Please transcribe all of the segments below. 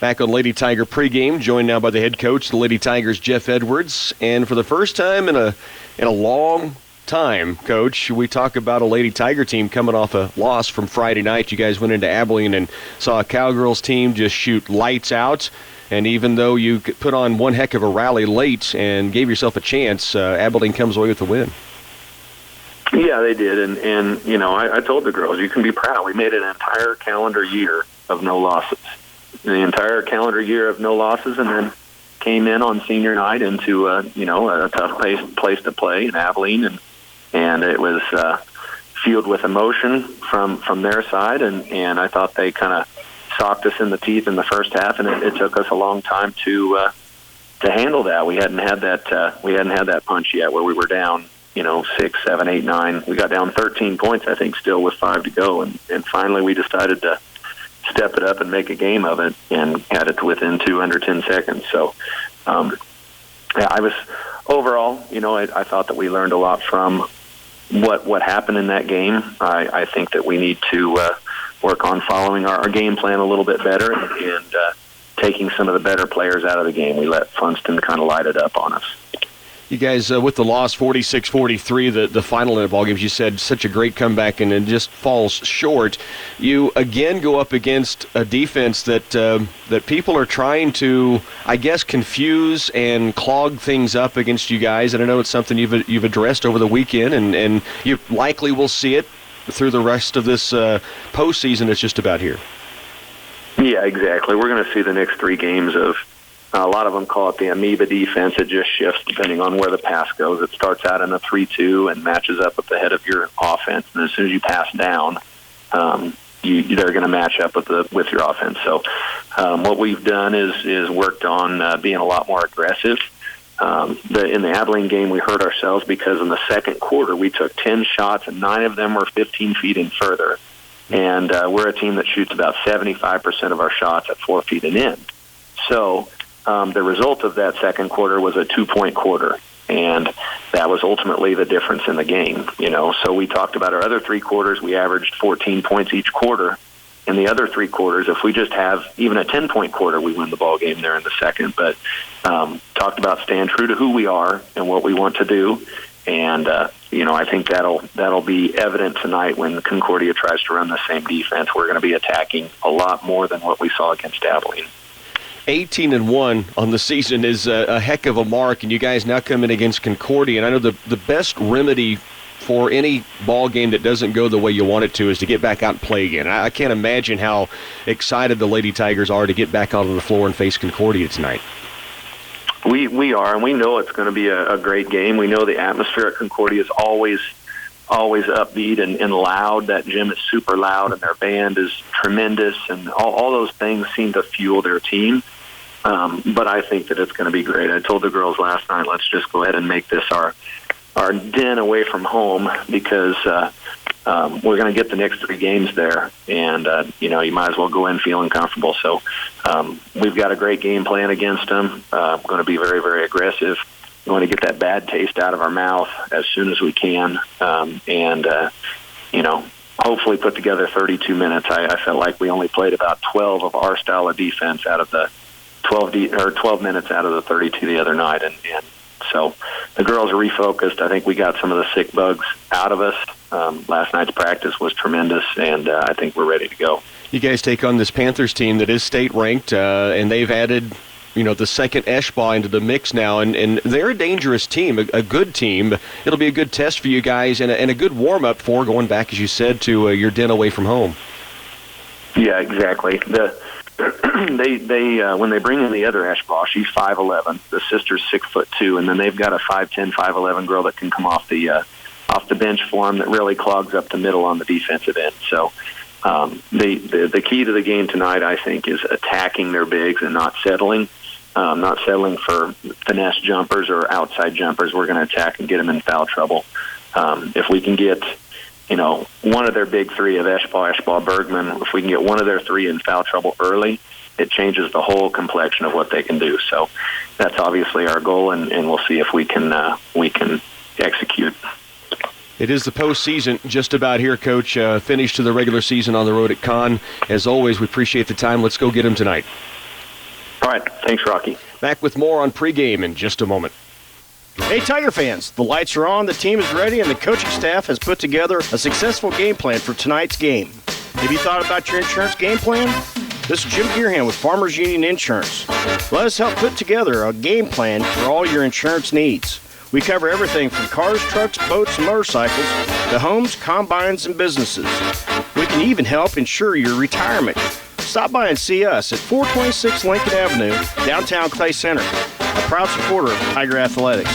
Back on Lady Tiger pregame, joined now by the head coach, the Lady Tigers, Jeff Edwards. And for the first time in a long time, Coach, we talk about a Lady Tiger team coming off a loss from Friday night. You guys went into Abilene and saw a Cowgirls team just shoot lights out. And even though you put on one heck of a rally late and gave yourself a chance, Abilene comes away with the win. Yeah, they did. And you know, I told the girls, you can be proud. We made an entire calendar year of no losses. The entire calendar year of no losses, and then came in on senior night into a tough place to play in Abilene, and it was fueled with emotion from their side, and I thought they kind of socked us in the teeth in the first half, and it took us a long time to handle that. We hadn't had that punch yet where we were down 6, 7, 8, 9. We got down 13 points, I think, still with 5 to go, and finally we decided to step it up and make a game of it, and had it to within 2 under 10 seconds. So, I was overall, I thought that we learned a lot from what happened in that game. I think that we need to work on following our game plan a little bit better and taking some of the better players out of the game. We let Funston kind of light it up on us. You guys, with the loss, 46-43, the final in the ball games, you said such a great comeback, and it just falls short. You again go up against a defense that people are trying to, I guess, confuse and clog things up against you guys. And I know it's something you've addressed over the weekend, and you likely will see it through the rest of this postseason. It's just about here. Yeah, exactly. We're going to see the next 3 games of. A lot of them call it the amoeba defense. It just shifts depending on where the pass goes. It starts out in a 3-2 and matches up at the head of your offense. And as soon as you pass down, they're going to match up with your offense. So what we've done is worked on being a lot more aggressive. In the Abilene game, we hurt ourselves because in the second quarter we took 10 shots and 9 of them were 15 feet and further. And we're a team that shoots about 75% of our shots at 4 feet and in. So the result of that second quarter was a 2-point quarter, and that was ultimately the difference in the game. So we talked about our other 3 quarters. We averaged 14 points each quarter. In the other 3 quarters, if we just have even a 10-point quarter, we win the ball game there in the second. But talked about staying true to who we are and what we want to do, and I think that'll be evident tonight when Concordia tries to run the same defense. We're going to be attacking a lot more than what we saw against Abilene. 18-1 on the season is a heck of a mark, and you guys now come in against Concordia. And I know the best remedy for any ball game that doesn't go the way you want it to is to get back out and play again. I can't imagine how excited the Lady Tigers are to get back out on the floor and face Concordia tonight. We are, and we know it's going to be a great game. We know the atmosphere at Concordia is always upbeat and loud. That gym is super loud, and their band is tremendous, and all those things seem to fuel their team. But I think that it's going to be great. I told the girls last night, let's just go ahead and make this our den away from home, because we're going to get the next 3 games there, and you might as well go in feeling comfortable. So we've got a great game plan against them. Going to be very, very aggressive. We want to get that bad taste out of our mouth as soon as we can, and hopefully put together 32 minutes. I felt like we only played about 12 of our style of defense out of the 12 minutes out of the 32 the other night, and so the girls are refocused. I think we got some of the sick bugs out of us. Last night's practice was tremendous, and I think we're ready to go. You guys take on this Panthers team that is state-ranked, and they've added the second Eshbaugh into the mix now, and they're a dangerous team, a good team. It'll be a good test for you guys and a good warm-up for going back, as you said, to your den away from home. Yeah, exactly. They when they bring in the other Eshbaugh, she's 5'11". The sister's 6'2", and then they've got a 5'10", 5'11" girl that can come off the bench for them that really clogs up the middle on the defensive end. So the key to the game tonight, I think, is attacking their bigs and not settling. Not settling for finesse jumpers or outside jumpers. We're going to attack and get them in foul trouble. If we can get, one of their big 3 of Eshbaugh, Bergman, if we can get one of their 3 in foul trouble early, it changes the whole complexion of what they can do. So that's obviously our goal, and we'll see if we can execute. It is the postseason just about here, Coach. Finish to the regular season on the road at Con. As always, we appreciate the time. Let's go get them tonight. All right. Thanks, Rocky. Back with more on pregame in just a moment. Hey, Tiger fans, the lights are on, the team is ready, and the coaching staff has put together a successful game plan for tonight's game. Have you thought about your insurance game plan? This is Jim Gearham with Farmers Union Insurance. Let us help put together a game plan for all your insurance needs. We cover everything from cars, trucks, boats, and motorcycles to homes, combines, and businesses. We can even help insure your retirement. Stop by and see us at 426 Lincoln Avenue, downtown Clay Center, a proud supporter of Tiger Athletics.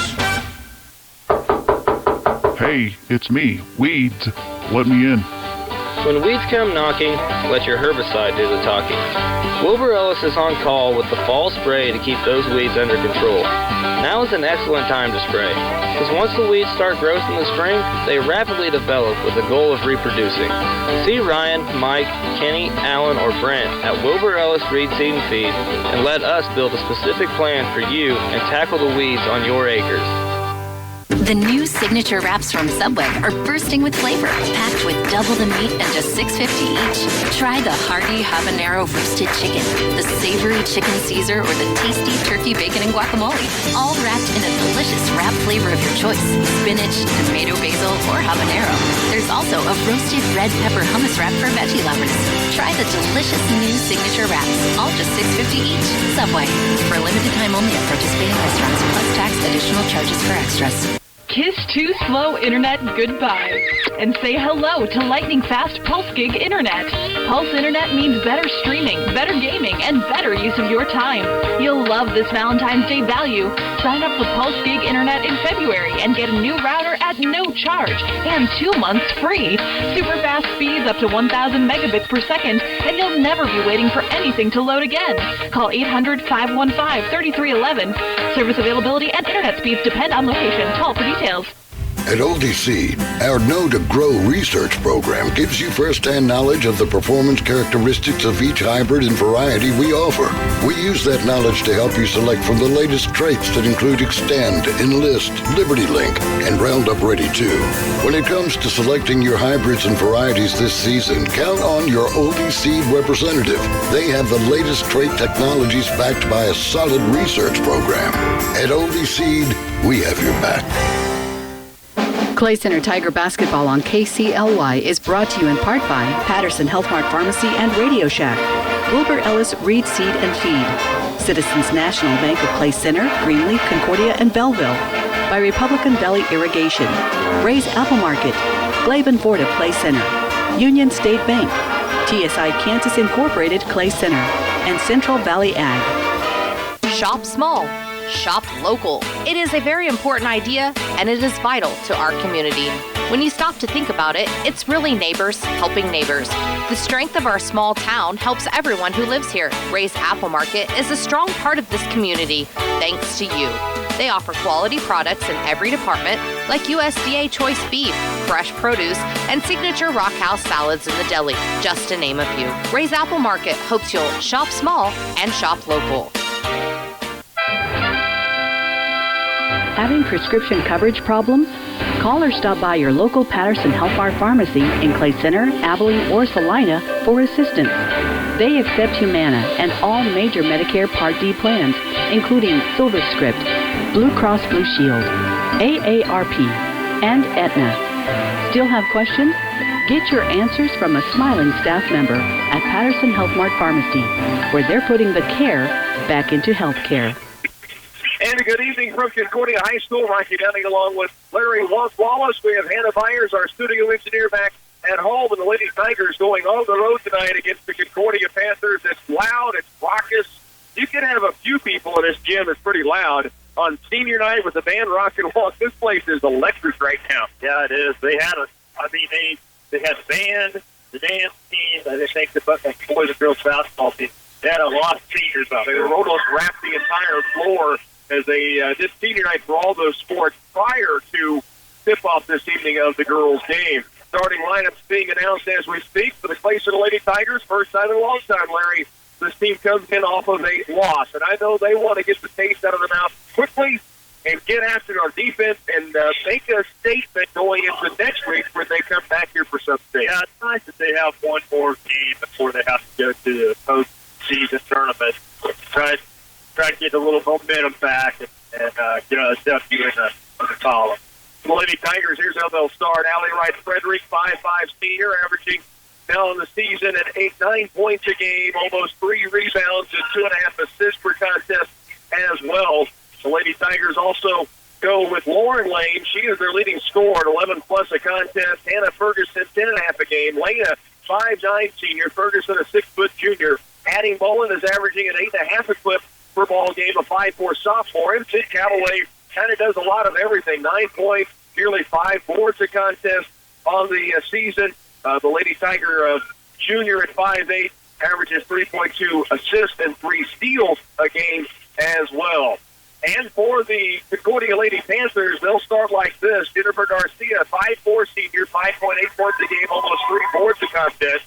Hey, it's me, Weeds. Let me in. When weeds come knocking, let your herbicide do the talking. Wilbur Ellis is on call with the fall spray to keep those weeds under control. Now is an excellent time to spray, because once the weeds start growth in the spring, they rapidly develop with the goal of reproducing. See Ryan, Mike, Kenny, Alan, or Brent at Wilbur Ellis Reed Seed and Feed, and let us build a specific plan for you and tackle the weeds on your acres. The new signature wraps from Subway are bursting with flavor, packed with double the meat and just $6.50 each. Try the hearty habanero roasted chicken, the savory chicken Caesar, or the tasty turkey bacon and guacamole, all wrapped in a delicious wrap flavor of your choice: spinach, tomato, basil, or habanero. There's also a roasted red pepper hummus wrap for veggie lovers. Try the delicious new signature wraps, all just $6.50 each. Subway, for a limited time only at participating restaurants, plus tax, additional charges for extras. Kiss 2 Slow Internet goodbye and say hello to lightning fast Pulse Gig Internet. Pulse Internet means better streaming, better gaming, and better use of your time. You'll love this Valentine's Day value. Sign up with Pulse Gig Internet in February and get a new router at no charge and 2 months free. Super fast speeds up to 1,000 megabits per second, and you'll never be waiting for anything to load again. Call 800-515-3311. Service availability and internet speeds depend on location. Call for details. At Oldie Seed, our Know to Grow research program gives you first-hand knowledge of the performance characteristics of each hybrid and variety we offer. We use that knowledge to help you select from the latest traits that include Extend, Enlist, Liberty Link, and Roundup Ready 2. When it comes to selecting your hybrids and varieties this season, count on your Oldie Seed representative. They have the latest trait technologies backed by a solid research program. At Oldie Seed, we have your back. Clay Center Tiger Basketball on KCLY is brought to you in part by Patterson Health Mart Pharmacy and Radio Shack, Wilbur Ellis Reed Seed and Feed, Citizens National Bank of Clay Center, Greenleaf, Concordia, and Belleville, by Republican Valley Irrigation, Ray's Apple Market, Glaben Ford of Clay Center, Union State Bank, TSI Kansas Incorporated Clay Center, and Central Valley Ag. Shop small. Shop local. It is a very important idea, and it is vital to our community. When you stop to think about it, it's really neighbors helping neighbors. The strength of our small town helps everyone who lives here. Ray's Apple Market is a strong part of this community, thanks to you. They offer quality products in every department, like USDA choice beef, fresh produce, and signature Rock House salads in the deli, just to name a few. Ray's Apple Market hopes you'll shop small and shop local. Having prescription coverage problems? Call or stop by your local Patterson Health Mart Pharmacy in Clay Center, Abilene, or Salina for assistance. They accept Humana and all major Medicare Part D plans, including SilverScript, Blue Cross Blue Shield, AARP, and Aetna. Still have questions? Get your answers from a smiling staff member at Patterson Health Mart Pharmacy, where they're putting the care back into healthcare. And a good evening from Concordia High School. Rocky Dunning along with Larry Wallace. We have Hannah Byers, our studio engineer, back at home. And the Lady Tigers going on the road tonight against the Concordia Panthers. It's loud. It's raucous. You can have a few people in this gym. It's pretty loud. On senior night with the band Rock and Walk, this place is electric right now. Yeah, it is. They had they had the band, the dance team, and I think the boys and girls basketball team. They had a lot of seniors out there. The Rotos wrapped the entire floor as they did senior night for all those sports prior to tip-off this evening of the girls' game. Starting lineups being announced as we speak for the Clay Center Lady Tigers. First time in a long time, Larry. This team comes in off of a loss, and I know they want to get the taste out of their mouth quickly and get after our defense and make a statement going into next week when they come back here for some state. Yeah, it's nice that they have one more game before they have to go to the postseason tournament. Right? try to get a little momentum back and get a W in the column. The Lady Tigers, here's how they'll start. Allie Wright Frederick, 5'5" senior, averaging now in the season at 9 points a game, almost 3 rebounds and 2.5 assists per contest as well. The Lady Tigers also go with Lauren Lane. She is their leading scorer at 11+ a contest. Hannah Ferguson, 10.5 a game. Lena, 5'9" senior. Ferguson, a 6-foot junior. Addie Mullen is averaging an 8.5 a clip per ball game, a 5'4" sophomore. And Sid Calloway kind of does a lot of everything. 9 points, nearly 5 boards a contest on the season. The Lady Tiger junior at 5'8", averages 3.2 assists and 3 steals a game as well. And for the Concordia Lady Panthers, they'll start like this. Jennifer Garcia, 5'4" senior, 5.8 points a game, almost 3 boards a contest.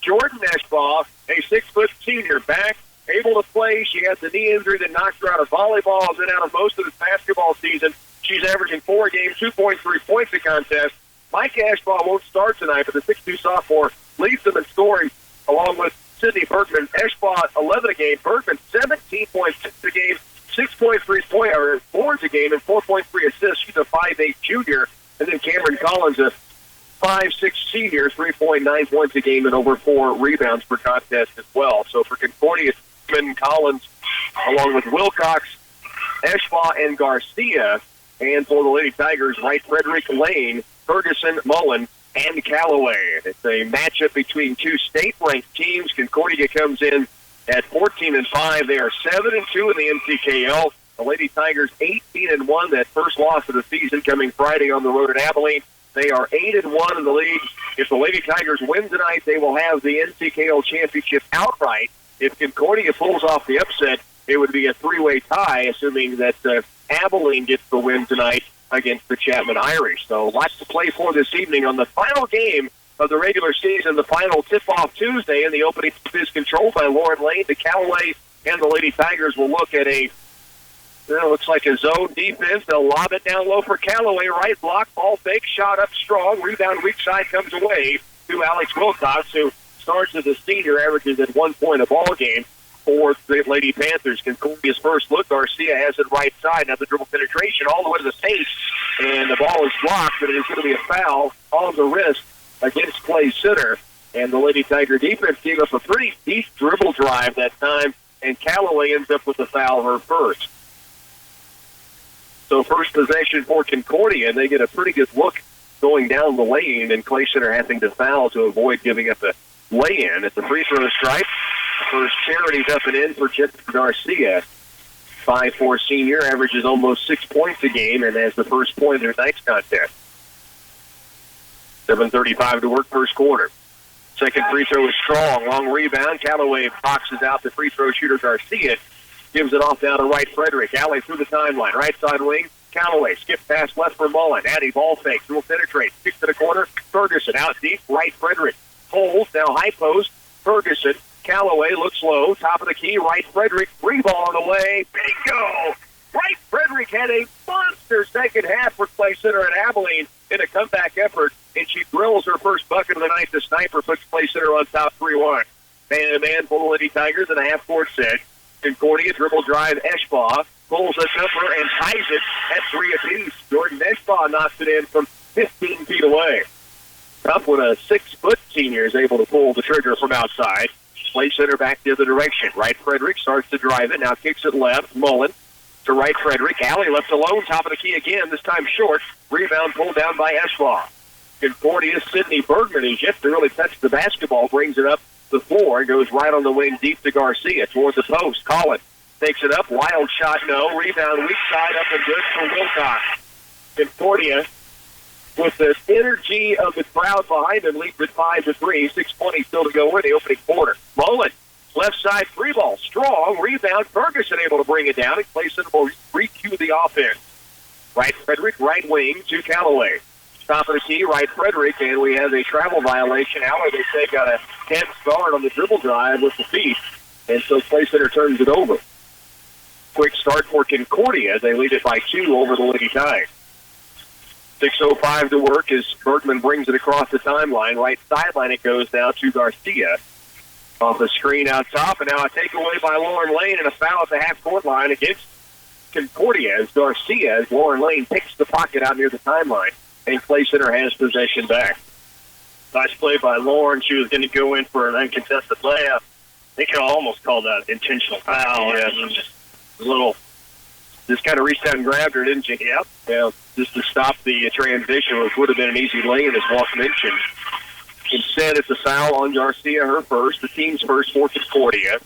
Jordan Eschbaugh, a 6-foot senior, back, able to play. She has a knee injury that knocked her out of volleyball, has been out of most of this basketball season. She's averaging 4 games, 2.3 points a contest. Mike Eschbaugh won't start tonight, but the 6'2" sophomore leads them in scoring, along with Sydney Bergman. Eschbaugh, 11 a game. Bergman, 17.6 a game, 6.3 boards a game, and 4.3 assists. She's a 5'8" junior. And then Cameron Collins, a 5'6" senior, 3.9 points a game and over 4 rebounds per contest as well. So for Concordia, Collins, along with Wilcox, Eschbaugh, and Garcia. And for the Lady Tigers, Wright Frederick, Lane, Ferguson, Mullen, and Callaway. It's a matchup between 2 state-ranked teams. Concordia comes in at 14-5. They are 7-2 in the MCKL. The Lady Tigers 18-1. That first loss of the season coming Friday on the road at Abilene. They are 8-1 in the league. If the Lady Tigers win tonight, they will have the NCKL championship outright. If Concordia pulls off the upset, it would be a 3-way tie, assuming that Abilene gets the win tonight against the Chapman Irish. So lots to play for this evening on the final game of the regular season, the final tip-off Tuesday, and the opening is controlled by Lauren Lane. The Callaway and the Lady Tigers will look at looks like a zone defense. They'll lob it down low for Callaway. Right block, ball fake, shot up strong. Rebound weak side comes away to Alex Wilcox, who starts as a senior, averages at 1 point a ball game for the Lady Panthers. Concordia's first look. Garcia has it right side. Now the dribble penetration all the way to the paint, and the ball is blocked, but it is going to be a foul on the wrist against Clay Center. And the Lady Tiger defense gave us a pretty deep dribble drive that time, and Callaway ends up with the foul, her first. So first possession for Concordia, and they get a pretty good look going down the lane, and Clay Center having to foul to avoid giving up a lay-in. It's a free throw stripe. First Charity's up and in for Jennifer Garcia. 5'4" senior, averages almost 6 points a game, and has the first point in tonight's contest. 7:35 to work, first quarter. Second free throw is strong. Long rebound. Callaway boxes out the free throw shooter Garcia. Gives it off down to Wright Frederick. Alley through the timeline. Right side wing. Callaway. Skip pass left for Mullen. Addie ball fake. Will penetrate. Kick to the corner. Ferguson out deep. Wright Frederick. Holds. Now high post. Ferguson. Callaway looks low. Top of the key. Wright Frederick. 3 ball on the way. Bingo! Wright Frederick had a monster second half for Clay Center at Abilene in a comeback effort, and she drills her first bucket of the night. The sniper puts Clay Center on top 3-1. Man-to-man for the Lady Tigers in a half-court set. Concordia dribble drive. Eschbaugh pulls a jumper and ties it at 3 apiece. Jordan Eschbaugh knocks it in from 15 feet away. Up when a 6-foot senior is able to pull the trigger from outside. Clay Center back the other direction. Wright Frederick starts to drive it. Now kicks it left. Mullen to Wright Frederick. Alley left alone. Top of the key again. This time short. Rebound pulled down by Eschbaugh. Concordia's Sydney Bergman, who's yet to really touch the basketball, brings it up the floor and goes right on the wing deep to Garcia towards the post. Collins takes it up. Wild shot, no. Rebound weak side up and good for Wilcox. Concordia, with the energy of the crowd behind them, leads at 5-3. 6:20 still to go in the opening quarter. Mullen, left side 3 ball. Strong. Rebound. Ferguson able to bring it down and place it will re-cue the offense. Wright Frederick, right wing to Callaway. Top of the key, Wright Frederick, and we have a travel violation. Alley, they say, got a head start on the dribble drive with the feet, and so Clay Center turns it over. Quick start for Concordia. They lead it by 2 over the Lady Tigers. 6:05 to work as Bergman brings it across the timeline. Right sideline it goes now to Garcia. off the screen out top, and now a takeaway by Lauren Lane and a foul at the half-court line against Concordia as Garcia, as Lauren Lane picks the pocket out near the timeline, and Clay Center has possession back. Nice play by Lauren. She was going to go in for an uncontested layup. They could almost call that intentional foul. Yeah. Just kind of reached out and grabbed her, didn't you? Yep. Yeah, just to stop the transition, which would have been an easy lane, as Walt mentioned. Instead, it's a foul on Garcia, her first, the team's first for Concordia.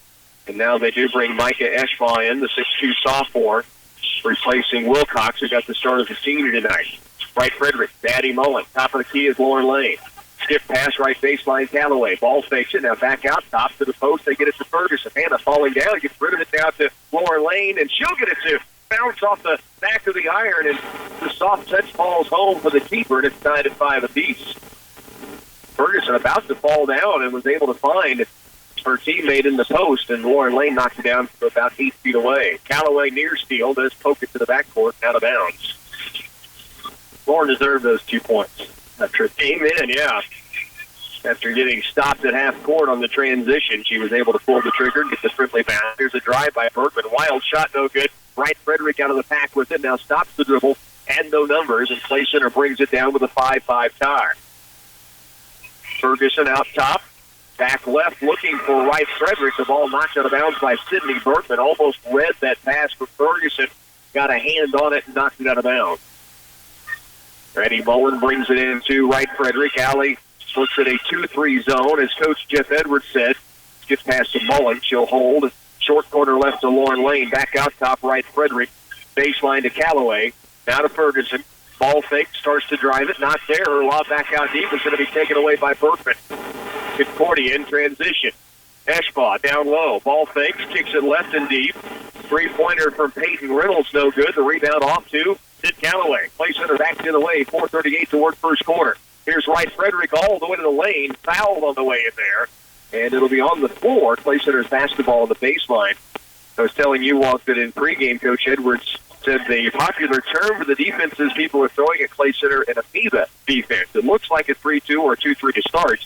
And now they do bring Micah Eschbaugh in, the 6'2 sophomore, replacing Wilcox, who got the start as a senior tonight. Right Frederick, Daddy Mullen. Top of the key is Lauren Lane. Skip pass, right baseline, Callaway. Ball fakes it. Now back out top to the post. They get it to Ferguson. Hannah falling down. Gets rid of it now to Lauren Lane, and she'll get it to bounce off the back of the iron, and the soft touch falls home for the keeper, and it's tied at 5 apiece. Ferguson about to fall down and was able to find her teammate in the post, and Lauren Lane knocked it down from about 8 feet away. Callaway near steal, does poke it to the backcourt, out of bounds. Lauren deserved those 2 points. After it came in, yeah. After getting stopped at half court on the transition, she was able to pull the trigger and get the friendly bounce. Here's a drive by Bergman. Wild shot, no good. Right Frederick out of the pack with it. Now stops the dribble and no numbers, and Clay Center brings it down with a 5-5 tie. Ferguson out top. Back left looking for Wright Frederick. The ball knocked out of bounds by Sydney Berkman. Almost read that pass for Ferguson. Got a hand on it and knocked it out of bounds. Randy Mullen brings it in to Wright Frederick. Alley looks at a 2-3 zone. As Coach Jeff Edwards said, gets past to Mullen. She'll hold. Short corner left to Lauren Lane. Back out top, Wright Frederick. Baseline to Callaway. Now to Ferguson. Ball fake, starts to drive it. Not there. Her lob back out deep is going to be taken away by Berkman. Concordia in transition. Eschbaugh down low. Ball fakes, kicks it left and deep. Three-pointer from Peyton Reynolds, no good. The rebound off to Sid Callaway. Clay Center back the other way. 4:38 to work first quarter. Here's Wright Frederick all the way to the lane. Fouled on the way in there. And it'll be on the floor. Clay Center's basketball on the baseline. I was telling you, Walt, that in pregame, Coach Edwards said the popular term for the defenses people are throwing at Clay Center an amoeba defense. It looks like a 3-2 or 2-3 to start,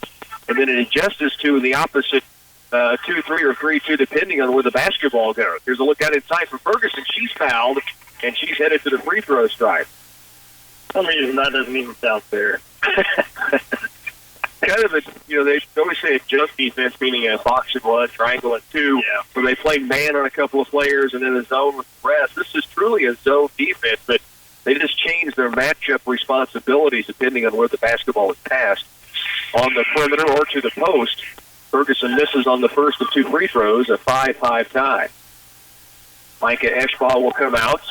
and then it adjusts to the opposite 2-3 or 3-2 depending on where the basketball goes. There's a look out inside for Ferguson. She's fouled, and she's headed to the free throw stripe. For some reason, that doesn't even sound fair. Kind of they always say a jump defense, meaning a box and one, triangle and two, where they play man on a couple of players and then a zone with the rest. This is truly a zone defense, but they just change their matchup responsibilities depending on where the basketball is passed. On the perimeter or to the post, Ferguson misses on the first of two free throws, a 5-5 tie. Micah Eschbaugh will come out.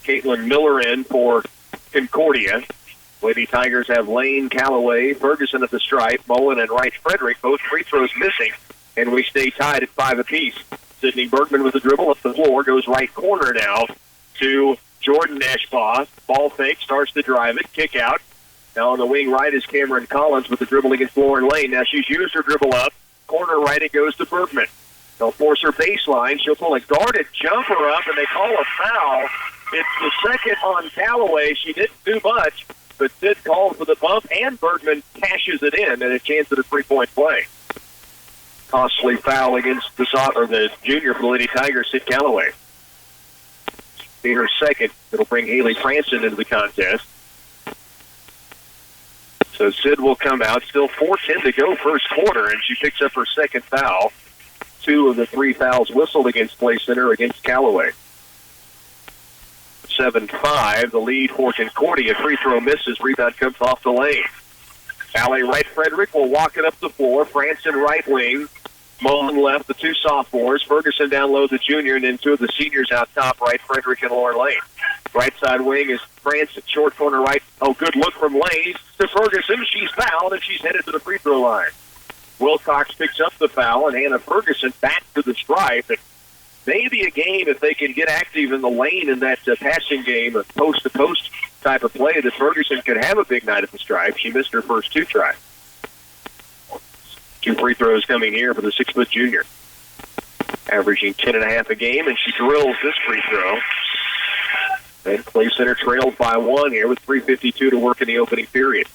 Caitlin Miller in for Concordia. Lady Tigers have Lane, Callaway, Ferguson at the stripe, Mullen and Wright Frederick, both free throws missing, and we stay tied at 5 apiece. Sydney Bergman with the dribble up the floor, goes right corner now to Jordan Eschbaugh. Ball fake, starts to drive it, kick out. Now on the wing right is Cameron Collins with the dribble against Lauren Lane. Now she's used her dribble up. Corner right, it goes to Bergman. They'll force her baseline. She'll pull a guarded jumper up, and they call a foul. It's the second on Callaway. She didn't do much, but Sid called for the bump, and Bergman cashes it in, and a chance at a three-point play. Costly foul against the junior for the Lady Tigers, Sid Callaway. Be her second. It'll bring Haley Franson into the contest. So Sid will come out. Still 4:10 to go first quarter, and she picks up her second foul. 2 of the 3 fouls whistled against Clay Center against Callaway. 7-5, the lead for Concordia. Free throw misses. Rebound comes off the lane. Allie Wright Frederick will walk it up the floor. Franson right wing. Mullen left, the 2 sophomores. Ferguson down low, the junior, and then 2 of the seniors out top, Wright Frederick and Lauren Lane. Right side wing is Franson. Short corner right. Oh, good look from Lane to Ferguson. She's fouled, and she's headed to the free throw line. Wilcox picks up the foul, and Hannah Ferguson back to the stripe. And maybe a game if they can get active in the lane in that passing game, a post-to-post type of play, that Ferguson could have a big night at the stripe. She missed her first 2 tries. 2 free throws coming here for the 6-foot junior. Averaging 10.5 a game, and she drills this free throw. And Clay Center trailed by 1 here with 3:52 to work in the opening period.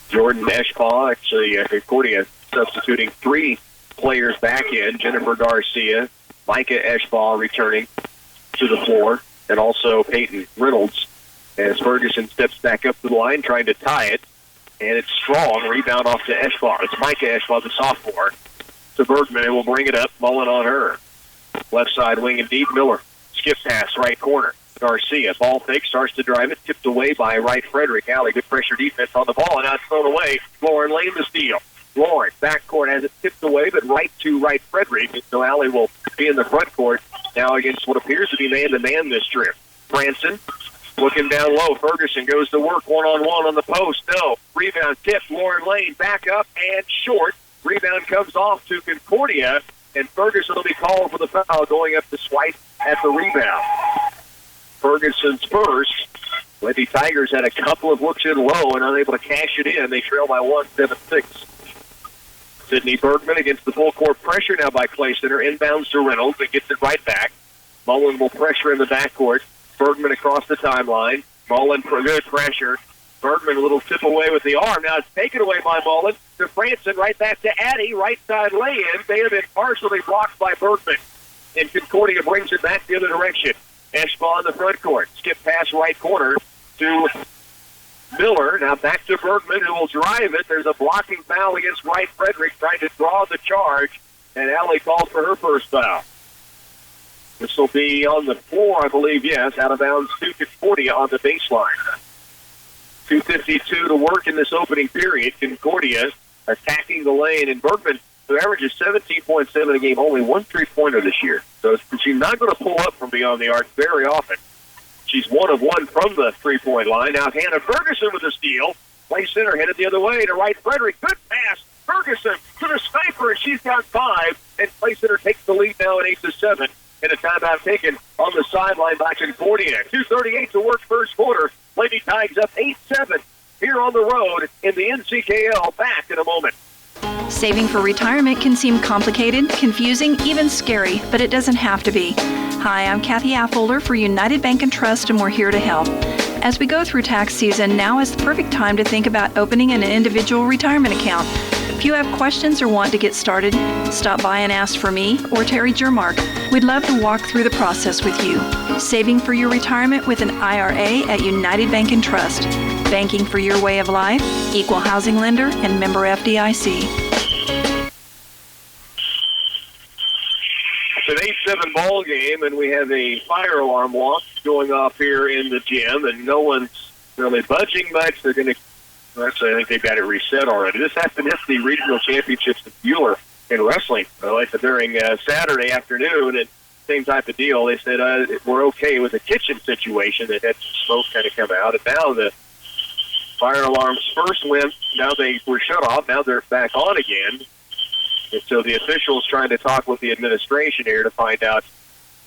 Jordan Eschbaugh, actually, Concordia substituting 3 players back in. Jennifer Garcia, Micah Eschball returning to the floor, and also Peyton Reynolds as Ferguson steps back up to the line trying to tie it. And it's strong. Rebound off to Eschball. It's Micah Eschball, the sophomore, to Bergman, and will bring it up. Mullen on her. Left side wing indeed. Miller. Skip pass, right corner. Garcia. Ball fake, starts to drive it. Tipped away by Wright Frederick. Alley, good pressure defense on the ball, and now it's thrown away. Lauren Lane the steal. Lauren, backcourt, has it tipped away, but right to Wright Frederick. And so Alley will be in the front court now against what appears to be man-to-man this trip. Branson looking down low. Ferguson goes to work one-on-one on the post. No. Rebound tip. Lauren Lane back up and short. Rebound comes off to Concordia, and Ferguson will be called for the foul going up to Swipe at the rebound. Ferguson's first. Lady Tigers had a couple of looks in low and unable to cash it in. They trail by 1-7-6. Sydney Bergman against the full court pressure now by Clay Center. Inbounds to Reynolds and gets it right back. Mullen will pressure in the backcourt. Bergman across the timeline. Mullen for good pressure. Bergman a little tip away with the arm. Now it's taken away by Mullen to Franson. Right back to Addy. Right side lay-in. They have been partially blocked by Bergman. And Concordia brings it back the other direction. Eschball in the front court. Skip pass right corner to Miller. Now back to Bergman, who will drive it. There's a blocking foul against Wright Frederick trying to draw the charge. And Alley calls for her first foul. This will be on the floor, I believe, yes. Out of bounds, 2:40 on the baseline. 2:52 to work in this opening period. Concordia attacking the lane. And Bergman, who averages 17.7 a game, only 1 3-pointer this year. So she's not going to pull up from beyond the arc very often. She's 1 of 1 from the 3-point line. Now Hannah Ferguson with a steal. Play center headed the other way to Wright Frederick. Good pass. Ferguson to the sniper, and she's got 5. And Play center takes the lead now at 8-7. And a timeout taken on the sideline by Concordia. 2:38 to work first quarter. Lady Tigers up 8-7 here on the road in the NCKL. Back in a moment. Saving for retirement can seem complicated, confusing, even scary, but it doesn't have to be. Hi, I'm Kathy Affolter for United Bank and Trust, and we're here to help. As we go through tax season, now is the perfect time to think about opening an individual retirement account. If you have questions or want to get started, stop by and ask for me or Terry Jermark. We'd love to walk through the process with you. Saving for your retirement with an IRA at United Bank and Trust. Banking for your way of life, equal housing lender, and member FDIC. It's an 8-7 ball game, and we have a fire alarm walk going off here in the gym, and no one's really budging much. They're going to, actually, I think they've got it reset already. This happened at the regional championships in Bueller in wrestling during Saturday afternoon, and same type of deal. They said we're okay with the kitchen situation that had some smoke kind of come out, and now the fire alarms first went. Now they were shut off. Now they're back on again. And so the officials trying to talk with the administration here to find out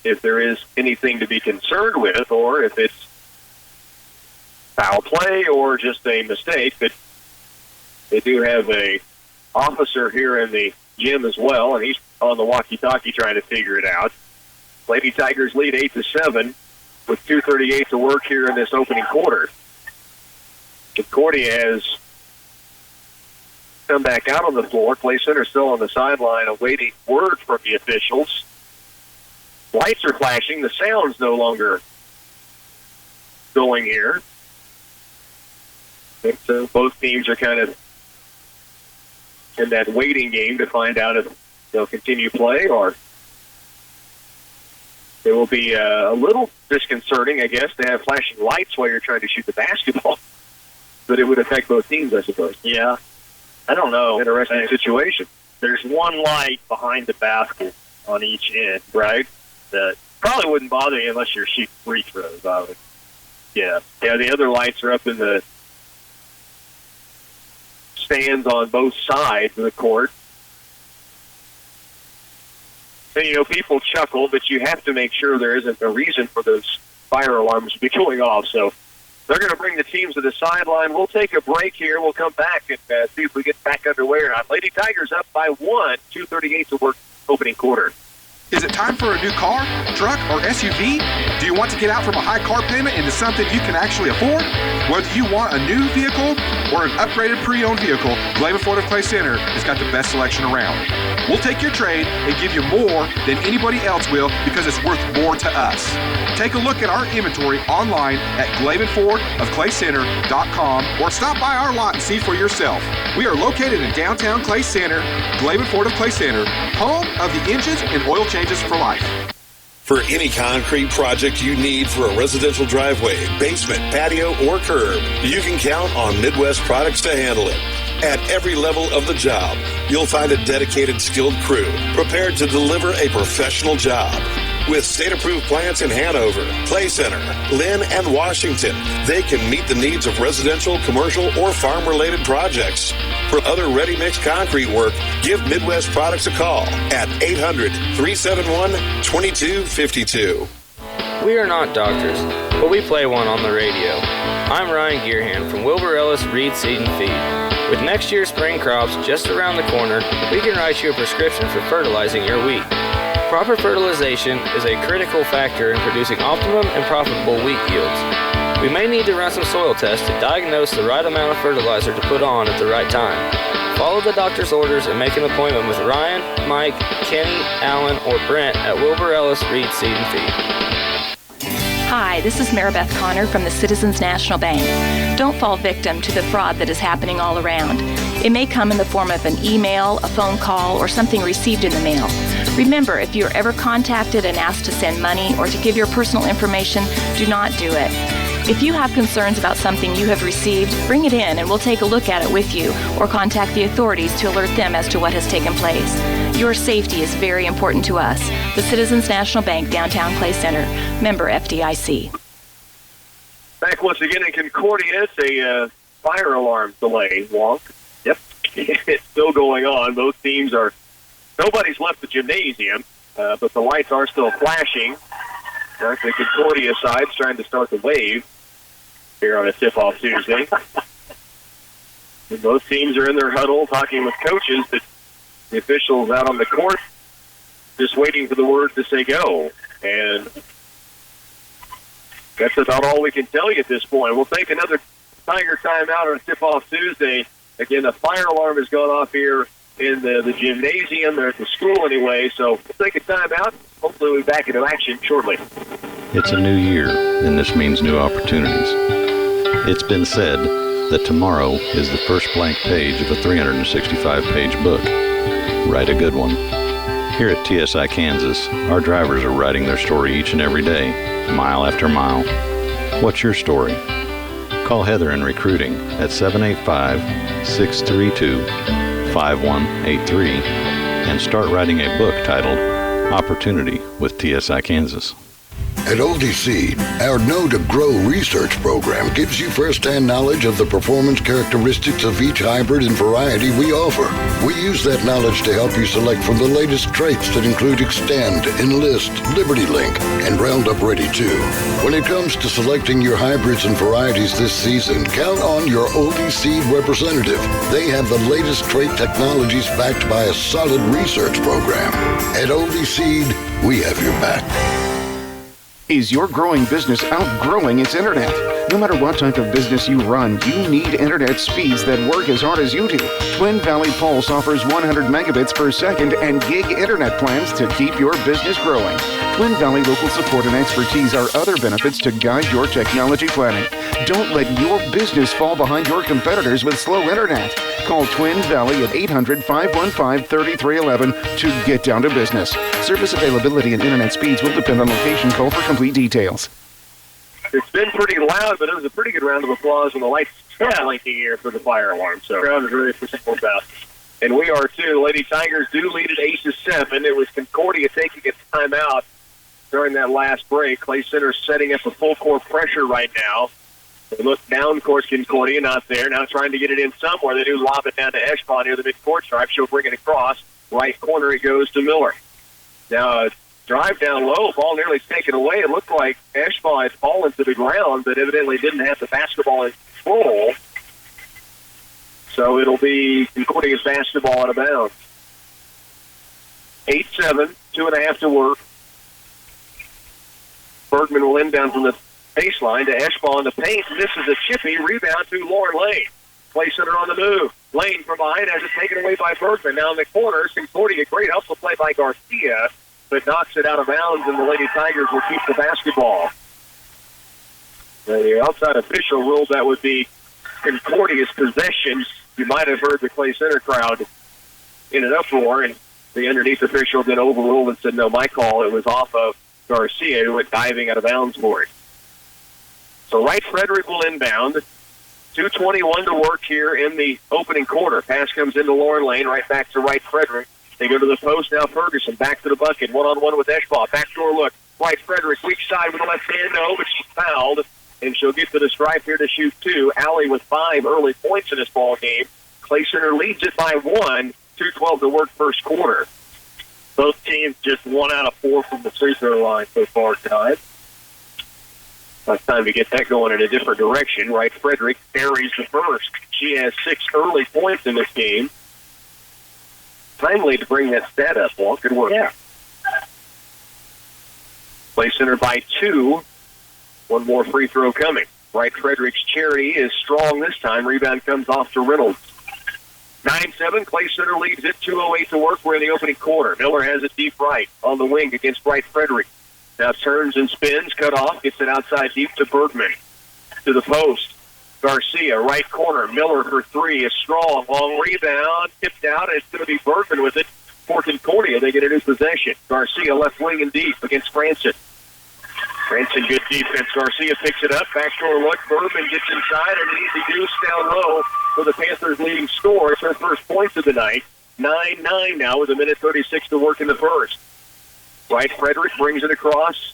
if there is anything to be concerned with or if it's foul play or just a mistake. But they do have a officer here in the gym as well, and he's on the walkie-talkie trying to figure it out. Lady Tigers lead 8-7 with 2:38 to work here in this opening quarter. Concordia has come back out on the floor. Play center still on the sideline awaiting word from the officials. Lights are flashing. The sound's no longer going here. And so both teams are kind of in that waiting game to find out if they'll continue play or it will be a little disconcerting, I guess, to have flashing lights while you're trying to shoot the basketball. But it would affect both teams, I suppose. Yeah. I don't know. Interesting situation. There's one light behind the basket on each end, right? That probably wouldn't bother you unless you're shooting free throws, I would. Yeah. Yeah, the other lights are up in the stands on both sides of the court. And, you know, people chuckle, but you have to make sure there isn't a reason for those fire alarms to be going off. So they're going to bring the teams to the sideline. We'll take a break here. We'll come back and see if we get back underway or not. Lady Tigers up by 1, 2:38 to work opening quarter. Is it time for a new car, truck, or SUV? Do you want to get out from a high car payment into something you can actually afford? Whether you want a new vehicle or an upgraded pre-owned vehicle, Glaven Ford of Clay Center has got the best selection around. We'll take your trade and give you more than anybody else will because it's worth more to us. Take a look at our inventory online at GlavenFordofClayCenter.com or stop by our lot and see for yourself. We are located in downtown Clay Center, Glaven Ford of Clay Center, home of the engines and oil changes for life. For any concrete project you need for a residential driveway, basement, patio, or curb, you can count on Midwest Products to handle it. At every level of the job, you'll find a dedicated, skilled crew prepared to deliver a professional job. With state-approved plants in Hanover, Clay Center, Lynn, and Washington, they can meet the needs of residential, commercial, or farm-related projects. For other ready-mix concrete work, give Midwest Products a call at 800-371-2252. We are not doctors, but we play one on the radio. I'm Ryan Gearhand from Wilbur Ellis Reed Seed and Feed. With next year's spring crops just around the corner, we can write you a prescription for fertilizing your wheat. Proper fertilization is a critical factor in producing optimum and profitable wheat yields. We may need to run some soil tests to diagnose the right amount of fertilizer to put on at the right time. Follow the doctor's orders and make an appointment with Ryan, Mike, Kenny, Alan, or Brent at Wilbur Ellis Reed Seed and Feed. Hi, this is Maribeth Connor from the Citizens National Bank. Don't fall victim to the fraud that is happening all around. It may come in the form of an email, a phone call, or something received in the mail. Remember, if you're ever contacted and asked to send money or to give your personal information, do not do it. If you have concerns about something you have received, bring it in and we'll take a look at it with you or contact the authorities to alert them as to what has taken place. Your safety is very important to us. The Citizens National Bank, Downtown Clay Center, member FDIC. Back once again in Concordia, it's a fire alarm delay, Wonk. Yep, it's still going on. Both teams are, nobody's left the gymnasium, but the lights are still flashing. The Concordia side's trying to start the wave here on a tip-off Tuesday. And both teams are in their huddle talking with coaches, but the officials out on the court just waiting for the word to say go. And that's about all we can tell you at this point. We'll take another Tiger timeout on a tip-off Tuesday. Again, the fire alarm has gone off here in the gymnasium. They're at the school anyway, so we'll take a timeout. Hopefully we'll be back into action shortly. It's a new year, and this means new opportunities. It's been said that tomorrow is the first blank page of a 365-page book. Write a good one. Here at TSI Kansas, our drivers are writing their story each and every day, mile after mile. What's your story? Call Heather in recruiting at 785-632-5183 and start writing a book titled Opportunity with TSI Kansas. At Oldie Seed, our Know to Grow research program gives you first-hand knowledge of the performance characteristics of each hybrid and variety we offer. We use that knowledge to help you select from the latest traits that include Extend, Enlist, Liberty Link, and Roundup Ready 2. When it comes to selecting your hybrids and varieties this season, count on your Oldie Seed representative. They have the latest trait technologies backed by a solid research program. At Oldie Seed, we have your back. Is your growing business outgrowing its internet? No matter what type of business you run, you need internet speeds that work as hard as you do. Twin Valley Pulse offers 100 megabits per second and gig internet plans to keep your business growing. Twin Valley local support and expertise are other benefits to guide your technology planning. Don't let your business fall behind your competitors with slow internet. Call Twin Valley at 800-515-3311 to get down to business. Service availability and internet speeds will depend on location. Call for complete details. It's been pretty loud, but it was a pretty good round of applause when the lights blinking here for the fire alarm. So the crowd is really pushing about. And we are too. The Lady Tigers do lead at 8-7. It was Concordia taking its time out during that last break. Clay Center setting up a full court pressure right now. They look down, of course, Concordia not there. Now trying to get it in somewhere. They do lob it down to Eshbaugh near the mid-court stripe. She'll bring it across. Right corner it goes to Miller. Now drive down low, ball nearly taken away. It looked like Eshbaugh had fallen to the ground, but evidently didn't have the basketball in control. So it'll be Concordia's basketball out of bounds. 8-7, 2.5 to work. Bergman will inbound from the baseline to Eshbaugh in the paint. Misses a chippy. Rebound to Lauren Lane. Clay Center on the move. Lane from behind has it taken away by Bergman. Now in the corner, Concordia, great helpful play by Garcia, but knocks it out of bounds, and the Lady Tigers will keep the basketball. The outside official ruled that would be Concordia's possession. You might have heard the Clay Center crowd in an uproar, and the underneath official then overruled and said, no, my call. It was off of Garcia, who went diving out of bounds for it. So Wright Frederick will inbound. 2:21 to work here in the opening quarter. Pass comes into Lauren Lane, right back to Wright Frederick. They go to the post now. Ferguson back to the bucket. One-on-one with Eschbaugh. Backdoor look. Wright Frederick, weak side with the left hand. No, but she's fouled, and she'll get to the stripe here to shoot 2. Alley with 5 early points in this ball game. Clay Center leads it by 1. 2:12 to work first quarter. Both teams just 1 out of 4 from the free throw line so far tonight. It's time to get that going in a different direction. Wright Frederick buries the first. She has 6 early points in this game. Timely to bring that stat up, Walt. Good work. Yeah. Clay Center by 2. One more free throw coming. Wright Frederick's charity is strong this time. Rebound comes off to Reynolds. 9-7. Clay Center leads it. 2:08 to work. We're in the opening quarter. Miller has it deep right on the wing against Wright Frederick. Now turns and spins, cut off, gets it outside deep to Bergman. To the post. Garcia, right corner. Miller for 3 is strong. Long rebound, tipped out, and it's going to be Bergman with it for Concordia. They get a new possession. Garcia left wing and deep against Franson. Franson, good defense. Garcia picks it up. Backdoor look. Bergman gets inside, and an easy deuce down low for the Panthers' leading scorer. It's their first points of the night. 9-9 now with 1:36 to work in the first. Wright Frederick brings it across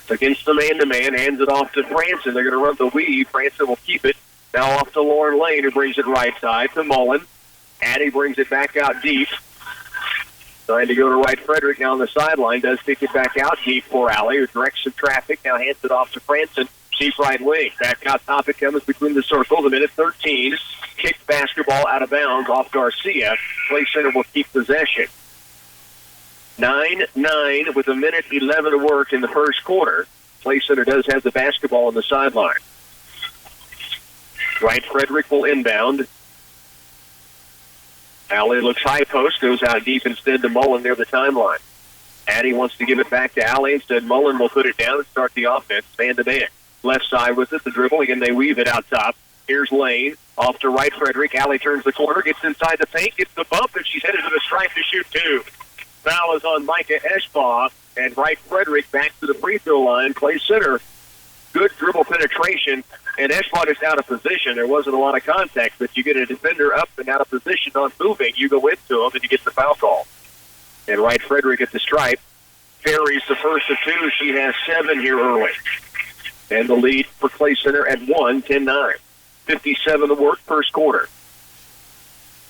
against the man-to-man, hands it off to Franson. They're going to run the weave. Franson will keep it. Now off to Lauren Lane, who brings it right side to Mullen. Addie brings it back out deep. Trying to go to Wright Frederick now on the sideline. Does kick it back out deep for Alley, who directs some traffic. Now hands it off to Franson. Deep right wing. Back out top it comes between the circles. 1:13. Kicked basketball out of bounds off Garcia. Clay Center will keep possession. 9-9 with 1:11 to work in the first quarter. Clay Center does have the basketball on the sideline. Wright Frederick will inbound. Alley looks high post, goes out deep instead to Mullen near the timeline. Addie wants to give it back to Alley. Instead, Mullen will put it down and start the offense, man-to-man. Left side with it, the dribble. Again, they weave it out top. Here's Lane, off to Wright Frederick. Alley turns the corner, gets inside the paint, gets the bump, and she's headed to the stripe to shoot 2. Foul is on Micah Eschbaugh, and Wright Frederick back to the free throw line. Clay Center, good dribble penetration, and Eschbaugh is out of position. There wasn't a lot of contact, but you get a defender up and out of position on moving. You go into him, and you get the foul call. And Wright Frederick at the stripe carries the first of 2. She has 7 here early. And the lead for Clay Center at 1, 10-9. 57 to work, first quarter.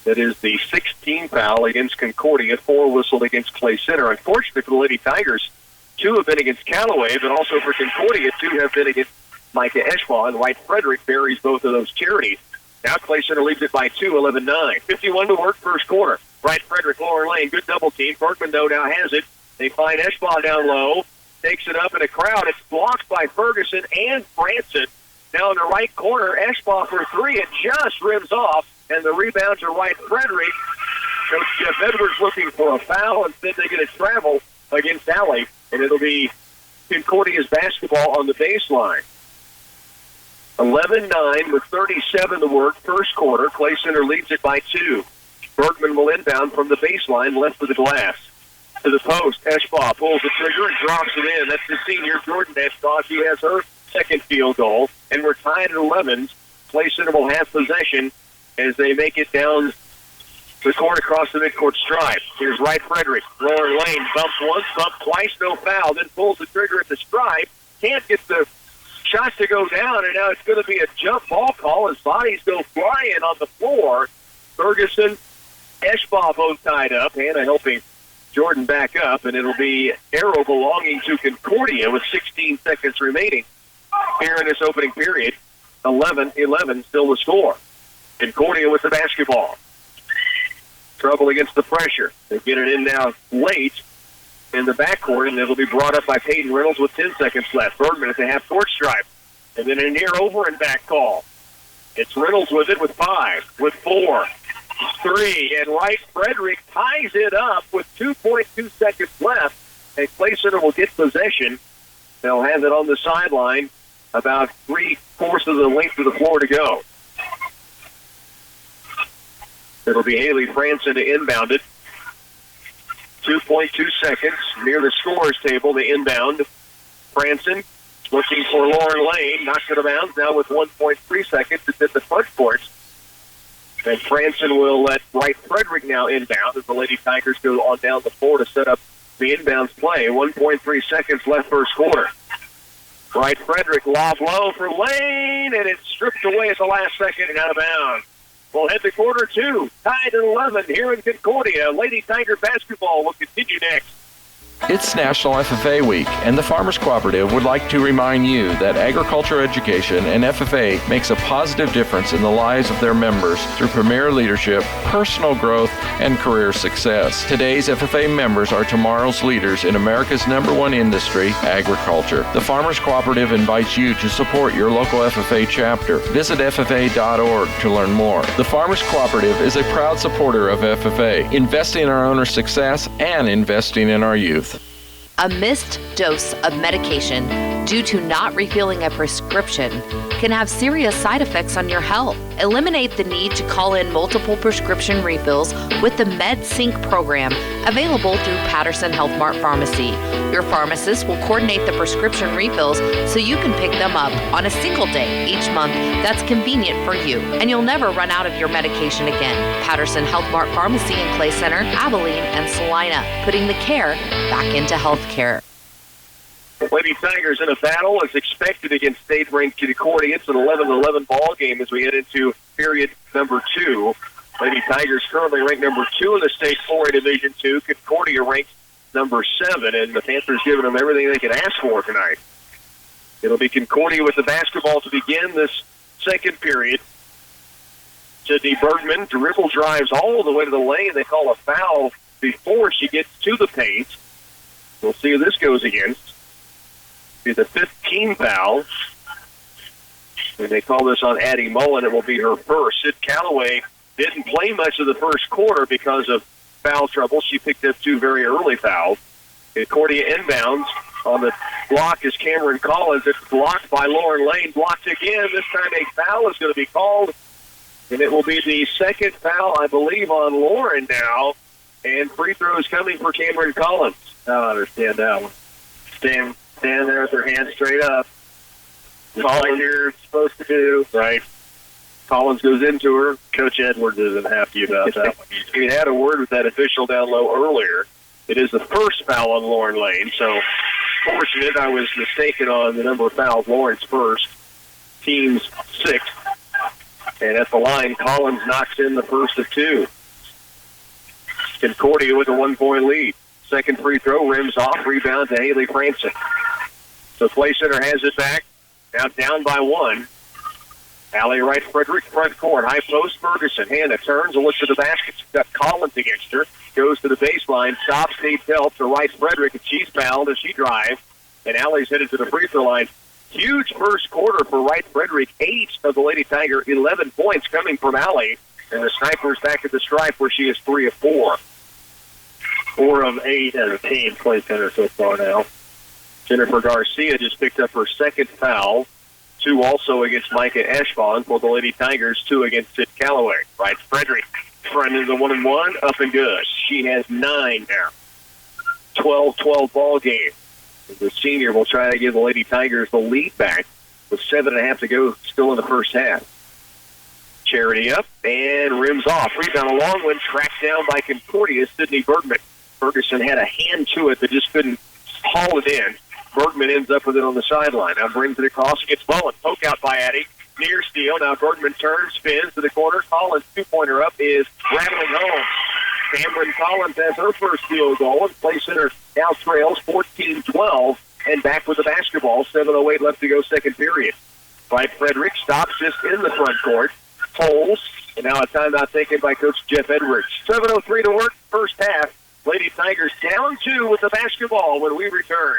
That is the 16th foul against Concordia, 4 whistled against Clay Center. Unfortunately for the Lady Tigers, 2 have been against Callaway, but also for Concordia, 2 have been against Micah Eschbaugh, and Wright Frederick buries both of those charities. Now Clay Center leads it by 2, 11-9. 51 to work, first quarter. Wright Frederick, Lauren Lane, good double team. Berkman, though, now has it. They find Eschbaugh down low, takes it up in a crowd. It's blocked by Ferguson and Franson. Now in the right corner, Eschbaugh for 3. It just rims off, and the rebounds are Wright Frederick. Coach Jeff Edwards looking for a foul. Instead, they get a travel against Alley, and it'll be Concordia's basketball on the baseline. 11-9 with 37 to work, first quarter. Clay Center leads it by 2. Bergman will inbound from the baseline, left of the glass. To the post, Eschbaugh pulls the trigger and drops it in. That's the senior, Jordan Eschbaugh. She has her second field goal, and we're tied at 11. Clay Center will have possession as they make it down the court across the midcourt stripe. Here's Wright Frederick. Lauren Lane bumps once, bumps twice, no foul. Then pulls the trigger at the stripe. Can't get the shot to go down, and now it's going to be a jump ball call as bodies go flying on the floor. Ferguson, Eschbaugh both tied up. Hannah helping Jordan back up, and it'll be arrow belonging to Concordia with 16 seconds remaining here in this opening period. 11-11 still the score. Concordia with the basketball. Trouble against the pressure. They get it in now late in the backcourt, and it'll be brought up by Peyton Reynolds with 10 seconds left. Bergman at the half-court stripe. And then a near over and back call. It's Reynolds with it with 5, with 4, 3, and Wright Frederick ties it up with 2.2 seconds left, and Clay Center will get possession. They'll have it on the sideline, about 3/4 of the length of the floor to go. It'll be Haley Franson to inbound it. 2.2 seconds near the scorer's table, the inbound. Franson looking for Lauren Lane, knocks it around now with 1.3 seconds. It's at the front court. And Franson will let Wright Frederick now inbound as the Lady Tigers go on down the floor to set up the inbounds play. 1.3 seconds left first quarter. Wright Frederick lob low for Lane, and it's stripped away at the last second and out of bounds. We'll head to quarter 2, tied at 11 here in Concordia. Lady Tiger basketball will continue next. It's National FFA Week, and the Farmers Cooperative would like to remind you that agriculture education and FFA makes a positive difference in the lives of their members through premier leadership, personal growth, and career success. Today's FFA members are tomorrow's leaders in America's #1 industry, agriculture. The Farmers Cooperative invites you to support your local FFA chapter. Visit FFA.org to learn more. The Farmers Cooperative is a proud supporter of FFA, investing in our owners' success and investing in our youth. A missed dose of medication due to not refilling a prescription can have serious side effects on your health. Eliminate the need to call in multiple prescription refills with the MedSync program available through Patterson Health Mart Pharmacy. Your pharmacist will coordinate the prescription refills so you can pick them up on a single day each month that's convenient for you, and you'll never run out of your medication again. Patterson Health Mart Pharmacy in Clay Center, Abilene, and Salina, putting the care back into healthcare. Lady Tigers in a battle as expected against state-ranked Concordia. It's an 11-11 ball game as we head into period number 2. Lady Tigers currently ranked number 2 in the state 4A Division II. Concordia ranked number 7, and the Panthers giving them everything they could ask for tonight. It'll be Concordia with the basketball to begin this second period. Sydney Bergman dribble drives all the way to the lane. They call a foul before she gets to the paint. We'll see who this goes against. Be the 15th foul. When they call this on Addie Mullen, it will be her first. Sid Calloway didn't play much of the first quarter because of foul trouble. She picked up 2 very early fouls. Concordia inbounds. On the block is Cameron Collins. It's blocked by Lauren Lane. Blocked again. This time a foul is going to be called. And it will be the second foul, I believe, on Lauren now. And free throws coming for Cameron Collins. I don't understand that one. Stand there with their hands straight up. Just like you're supposed to do. Right. Collins goes into her. Coach Edwards isn't happy about that one. He had a word with that official down low earlier. It is the first foul on Lauren Lane, so fortunate I was mistaken on the number of fouls. Lauren's first, team's 6th. And at the line, Collins knocks in the first of 2. Concordia with a 1-point lead. Second free throw, rims off, rebound to Haley Franson. So Clay Center has it back, now down by 1. Allie Wright Frederick, front court, high post, Ferguson. Hannah turns and looks to the basket. She's got Collins against her. Goes to the baseline, stops, needs help to Wright Frederick, and she's fouled as she drives. And Allie's headed to the free throw line. Huge first quarter for Wright Frederick. 8 of the Lady Tiger, 11 points coming from Allie. And the Snipers back at the stripe where she is 3 of 4. 4 of 8 as a team, Clay Center so far now. Jennifer Garcia just picked up her second foul. 2 also against Micah Ashbon for the Lady Tigers, 2 against Sid Calloway. Right, Frederick, front of the 1-and-1, up and good. She has 9 now. 12-12 ball game. The senior will try to give the Lady Tigers the lead back with 7.5 to go still in the first half. Charity up and rims off. Rebound, a long one, tracked down by Concordia, Sydney Bergman. Ferguson had a hand to it but just couldn't haul it in. Bergman ends up with it on the sideline. Now brings it across, gets Mullen. Poke out by Addie. Near steal. Now Bergman turns, spins to the corner. Collins' 2-pointer up is rattling home. Cameron Collins has her first field goal, and Clay Center now trails 14-12 and back with the basketball. 7:08 left to go, second period. Wright Frederick stops just in the front court. Holds, and now a timeout taken by Coach Jeff Edwards. 7:03 to work, first half. Lady Tigers down 2 with the basketball when we return.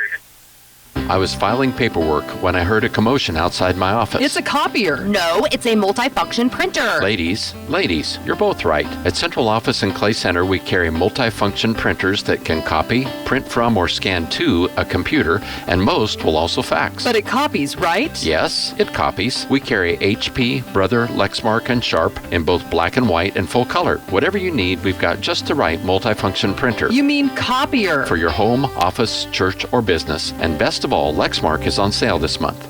I was filing paperwork when I heard a commotion outside my office. It's a copier. No, it's a multifunction printer. Ladies, you're both right. At Central Office and Clay Center, we carry multifunction printers that can copy, print from, or scan to a computer, and most will also fax. But it copies, right? Yes, it copies. We carry HP, Brother, Lexmark, and Sharp in both black and white and full color. Whatever you need, we've got just the right multifunction printer. You mean copier? For your home, office, church, or business. And best of all, Lexmark is on sale this month.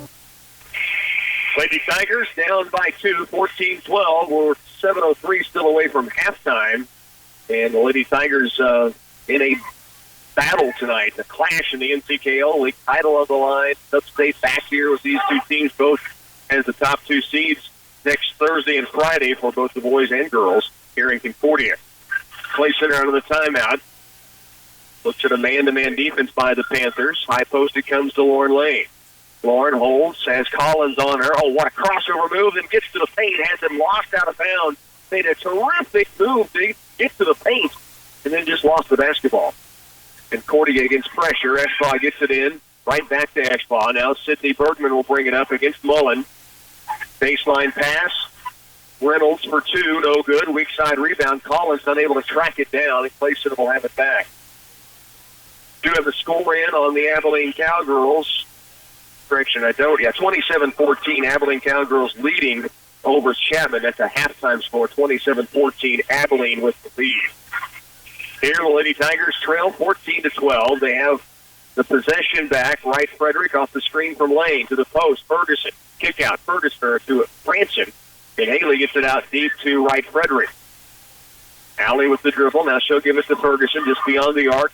Lady Tigers down by 2, 14-12. We're 7:03 still away from halftime. And the Lady Tigers in a battle tonight, a clash in the NCKO League, title on the line. Upstate back here with these two teams, both as the top two seeds next Thursday and Friday for both the boys and girls here in Concordia. Clay Center out of the timeout. Looks at a man-to-man defense by the Panthers. High posted comes to Lauren Lane. Lauren holds, has Collins on her. Oh, what a crossover move, and gets to the paint, has him lost out of bounds. Made a terrific move to get to the paint, and then just lost the basketball. And Concordia against pressure. Ashbaugh gets it in, right back to Ashbaugh. Now Sydney Bergman will bring it up against Mullen. Baseline pass. Reynolds for 2, no good. Weak side rebound. Collins unable to track it down. Clay Center will have it back. Do have a score in on the Abilene Cowgirls. Correction, I don't. Yeah, 27-14. Abilene Cowgirls leading over Chapman. That's a halftime score. 27-14. Abilene with the lead. Here, the Lady Tigers trail 14-12. They have the possession back. Wright Frederick off the screen from Lane to the post. Ferguson. Kick out. Ferguson to Franson. And Haley gets it out deep to Wright Frederick. Allie with the dribble. Now she'll give it to Ferguson just beyond the arc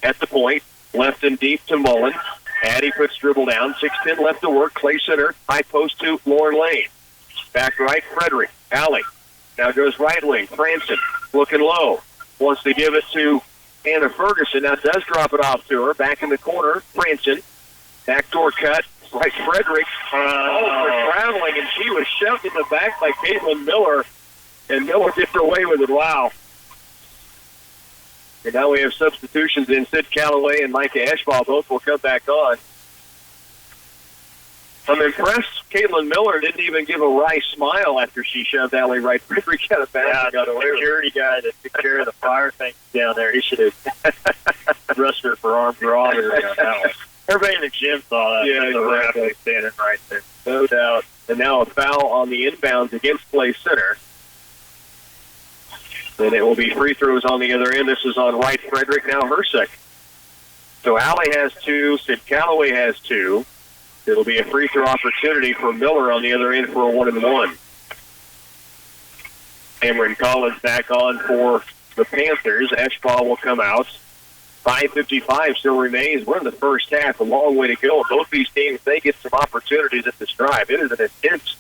at the point. Left and deep to Mullen. Addie puts dribble down. 6:10 left to work. Clay Center. High post to Lauren Lane. Back right, Frederick. Allie. Now goes right wing. Franson looking low. Wants to give it to Anna Ferguson. Now does drop it off to her. Back in the corner. Franson. Backdoor cut. Right, Frederick. For traveling, and she was shoved in the back by Caitlin Miller. And Miller gets away with it. Wow. And now we have substitutions in. Sid Calloway and Micah Ashbaugh both will come back on. I'm impressed. Caitlin Miller didn't even give a wry smile after she shoved Allie Wright Frederick out of bounds. Yeah, got away. The security guy that took care of the fire thing down there, he should have rushed her for armed robbery on that one. Everybody in the gym saw that. Yeah, exactly. Standing right there. No doubt. And now a foul on the inbounds against Clay Center. Then it will be free throws on the other end. This is on Wright Frederick, now her second. So Allie has 2. Sid Calloway has 2. It'll be a free throw opportunity for Miller on the other end for a 1-and-1. Cameron Collins back on for the Panthers. Ashbaugh will come out. 5:55 still remains. We're in the first half. A long way to go. Both these teams, they get some opportunities at this drive. It is an intense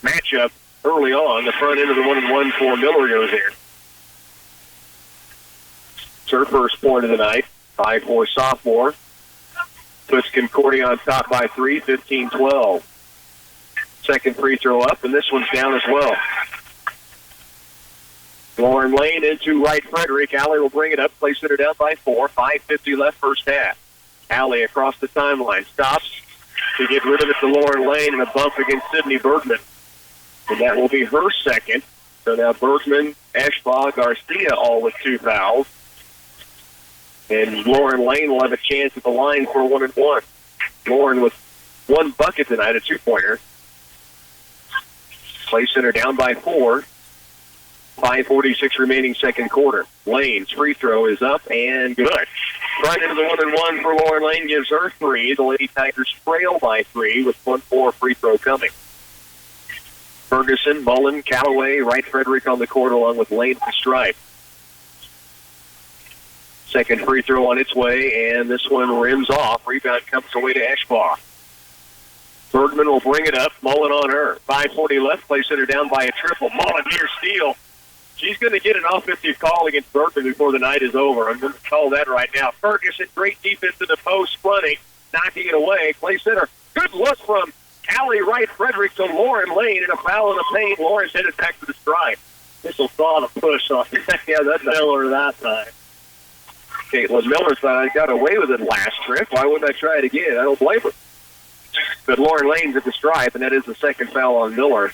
matchup early on. The front end of the 1-and-1 for Miller goes in. It's her first point of the night. 5'4" sophomore. Puts Concordia on top by 3, 15-12. Second free throw up, and this one's down as well. Lauren Lane into Wright Frederick. Allie will bring it up, place it down by 4. 5:50 left first half. Allie across the timeline. Stops to get rid of it to Lauren Lane, and a bump against Sydney Bergman. And that will be her second. So now Bergman, Ashbaugh, Garcia all with 2 fouls. And Lauren Lane will have a chance at the line for a 1-and-1. Lauren with 1 bucket tonight, a 2-pointer. Clay Center down by 4. 5:46 remaining second quarter. Lane's free throw is up and good. Right into the 1-and-1 for Lauren Lane gives her 3. The Lady Tigers trail by 3 with 1-4 free throw coming. Ferguson, Mullen, Calloway, Wright Frederick on the court along with Lane to stripe. Second free throw on its way, and this one rims off. Rebound comes away to Ashbaugh. Bergman will bring it up. Mullen on her. 5:40 left. Clay Center down by a triple. Mullen near steal. She's going to get an offensive call against Bergman before the night is over. I'm going to call that right now. Ferguson, great defense in the post, running, knocking it away. Clay Center, good look from Allie Wright Frederick to Lauren Lane, and a foul in the paint. Lauren's headed back to the stripe. This will thaw the push off. Yeah, that's Miller that time. Caitlin Miller thought I got away with it last trip. Why wouldn't I try it again? I don't blame her. But Lauren Lane's at the stripe, and that is the second foul on Miller.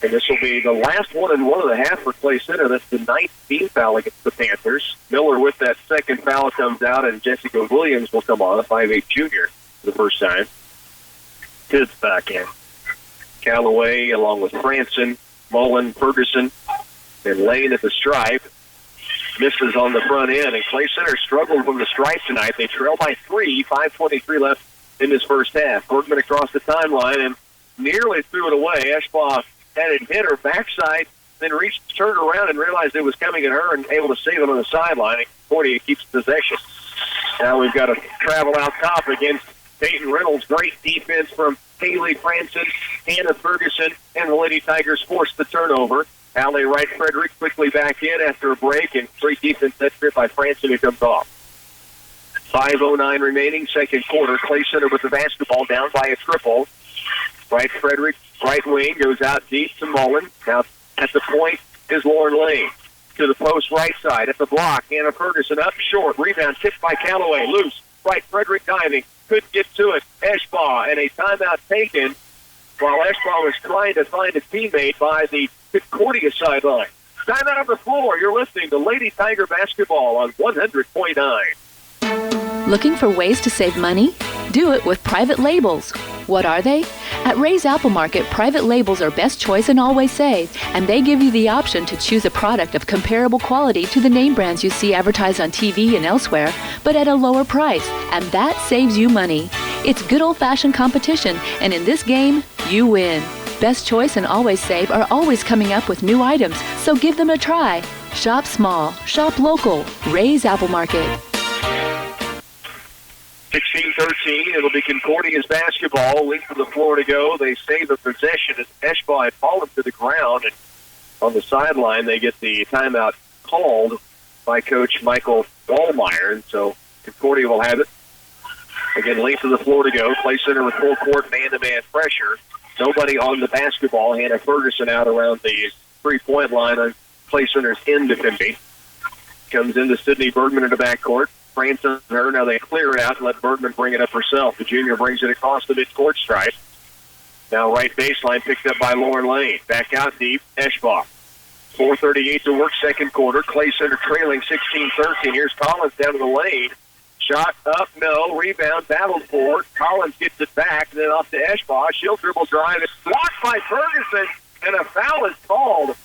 And this will be the last 1.5 for Clay Center. That's the 19th foul against the Panthers. Miller with that second foul comes out, and Jessica Williams will come on, a 5'8 junior, for the first time. Tibbs back in. Callaway along with Franson, Mullen, Ferguson, and Lane at the stripe. Misses on the front end, and Clay Center struggled from the stripe tonight. They trail by 3, 5:23 left in this first half. Bergman across the timeline and nearly threw it away. Eschbaugh had it hit her backside, then turned around and realized it was coming at her and able to save it on the sideline. And Concordia keeps possession. Now we've got to travel out top against Peyton Reynolds. Great defense from Haley Franson, Hannah Ferguson, and the Lady Tigers forced the turnover. Allie Wright Frederick quickly back in after a break, and great defense that trip by Franson who comes off. 5:09 remaining, second quarter. Clay Center with the basketball down by a triple. Wright Frederick, right wing, goes out deep to Mullen. Now at the point is Lauren Lane. To the post right side at the block. Hannah Ferguson up short. Rebound tipped by Callaway. Loose. Wright Frederick diving. Couldn't get to it. Eschbaugh, and a timeout taken while Eschbaugh was trying to find a teammate by the Concordia sideline. Timeout on the floor. You're listening to Lady Tiger Basketball on 100.9. Looking for ways to save money? Do it with private labels. What are they? At Ray's Apple Market, private labels are best choice and always save, and they give you the option to choose a product of comparable quality to the name brands you see advertised on TV and elsewhere, but at a lower price, and that saves you money. It's good old-fashioned competition, and in this game, you win. Best Choice and Always Save are always coming up with new items, so give them a try. Shop small, shop local. Ray's Apple Market. 16-13, it'll be Concordia's basketball. Length of the floor to go. They save the possession as Eschbaugh had fallen to the ground. And on the sideline, they get the timeout called by Coach Michael Wallmeyer. And so Concordia will have it. Again, length of the floor to go. Clay Center with full court man-to-man pressure. Nobody on the basketball. Hannah Ferguson out around the three-point line on Clay Center's end defending. Comes into Sydney Bergman in the backcourt. Franson her. Now they clear it out and let Bergman bring it up herself. The junior brings it across the midcourt stripe. Now right baseline picked up by Lauren Lane. Back out deep. Eschbaugh. 4:38 to work second quarter. Clay Center trailing 16-13. Here's Collins down to the lane. Shot up, no. Rebound, battled for. Collins gets it back, and then off to Eschbaugh. She'll dribble drive. It's blocked by Ferguson, and a foul is called.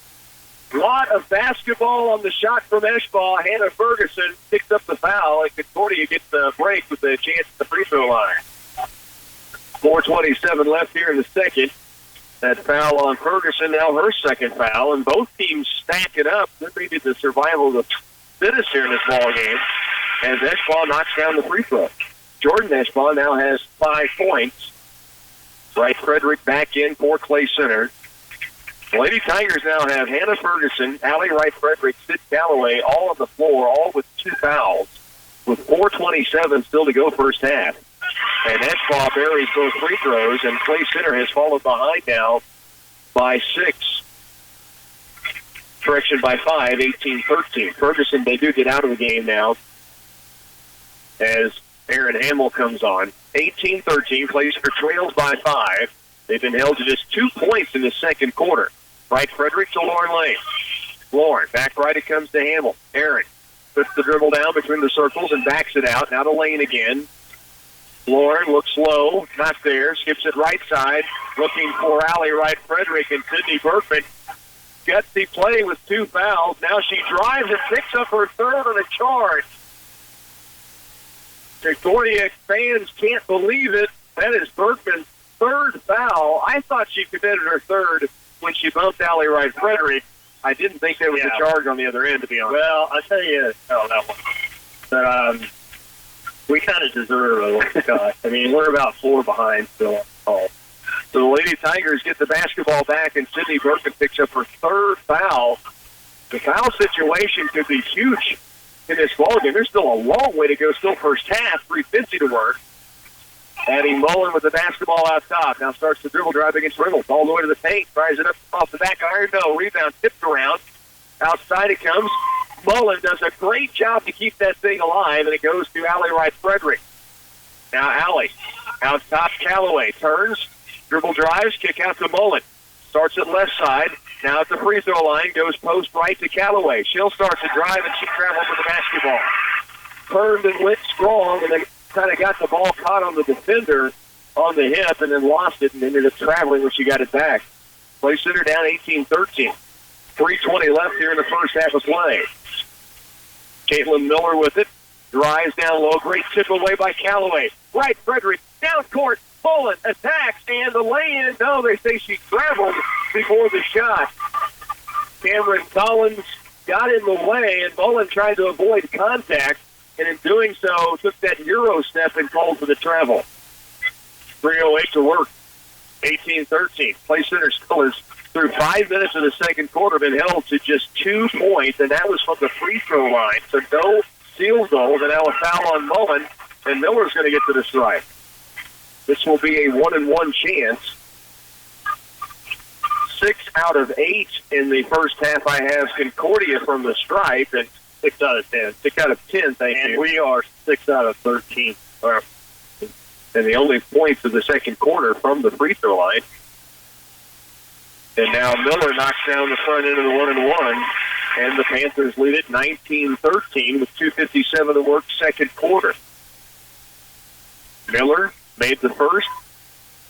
Lot of basketball on the shot from Eschbaugh. Hannah Ferguson picks up the foul, and Concordia gets the break with a chance at the free throw line. 4:27 left here in the second. That foul on Ferguson, now her second foul, and both teams stack it up. This may be the survival of the fittest here in this ball game, as Eschbaugh knocks down the free throw. Jordan Eschbaugh now has 5 points. Wright Frederick back in for Clay Center. The Lady Tigers now have Hannah Ferguson, Allie Wright Frederick, Sid Callaway, all on the floor, all with 2 fouls, with 4:27 still to go first half. And Eschbaugh buries both free throws, and Clay Center has fallen behind now by 6. Correction, by 5, 18-13. Ferguson, they do get out of the game now as Aaron Hamill comes on. 18-13, Clay Center trails by 5. They've been held to just 2 points in the second quarter. Right Frederick to Lauren Lane. Lauren, back right it comes to Hamill. Aaron puts the dribble down between the circles and backs it out. Now to Lane again. Lauren looks low, not there, skips it right side, looking for Allie Wright Frederick and Sydney Berkman. Gutsy play with 2 fouls. Now she drives and picks up her third on a charge. Concordia fans can't believe it. That is Berkman's third foul. I thought she committed her third when she bumped Allie Wright Frederick. I didn't think there was a charge on the other end, to be honest. Well, I'll tell you that one. But, we kind of deserve a little cut. I mean, we're about 4 behind still. So the Lady Tigers get the basketball back, and Sydney Berkman picks up her third foul. The foul situation could be huge in this ballgame. There's still a long way to go, still first half, 3:50 to work. Adding Mullen with the basketball out top. Now starts the dribble drive against Reynolds. All the way to the paint. Tries it up off the back iron. No. Rebound tipped around. Outside it comes. Mullen does a great job to keep that thing alive, and it goes to Allie Wright Frederick. Now Allie, out top, Callaway turns, dribble drives, kick out to Mullen. Starts at left side, now at the free throw line, goes post right to Callaway. She'll start to drive, and she travels with the basketball. Turned and went strong, and then kind of got the ball caught on the defender on the hip, and then lost it, and ended up traveling when she got it back. Play Center down 18-13. 3:20 left here in the first half of play. Caitlin Miller with it. Drives down low. Great tip away by Callaway. Right, Frederick. Down court. Mullen attacks. And the lay-in. No, they say she traveled before the shot. Cameron Collins got in the way, and Mullen tried to avoid contact. And in doing so, took that Euro step and called for the travel. 3:08 to work. 18-13. Play Center still is through 5 minutes of the second quarter been held to just 2 points, and that was from the free throw line. So no field goals, and now a foul on Mullen, and Miller's going to get to the stripe. This will be a 1-and-1 chance. 6 out of 8 in the first half. I have Concordia from the stripe, and 6 out of 10. 6 out of 10, thank you. And we are 6 out of 13. And the only points of the second quarter from the free throw line. And now Miller knocks down the front end of the 1-and-1, and the Panthers lead it 19-13 with 2:57 to work second quarter. Miller made the first.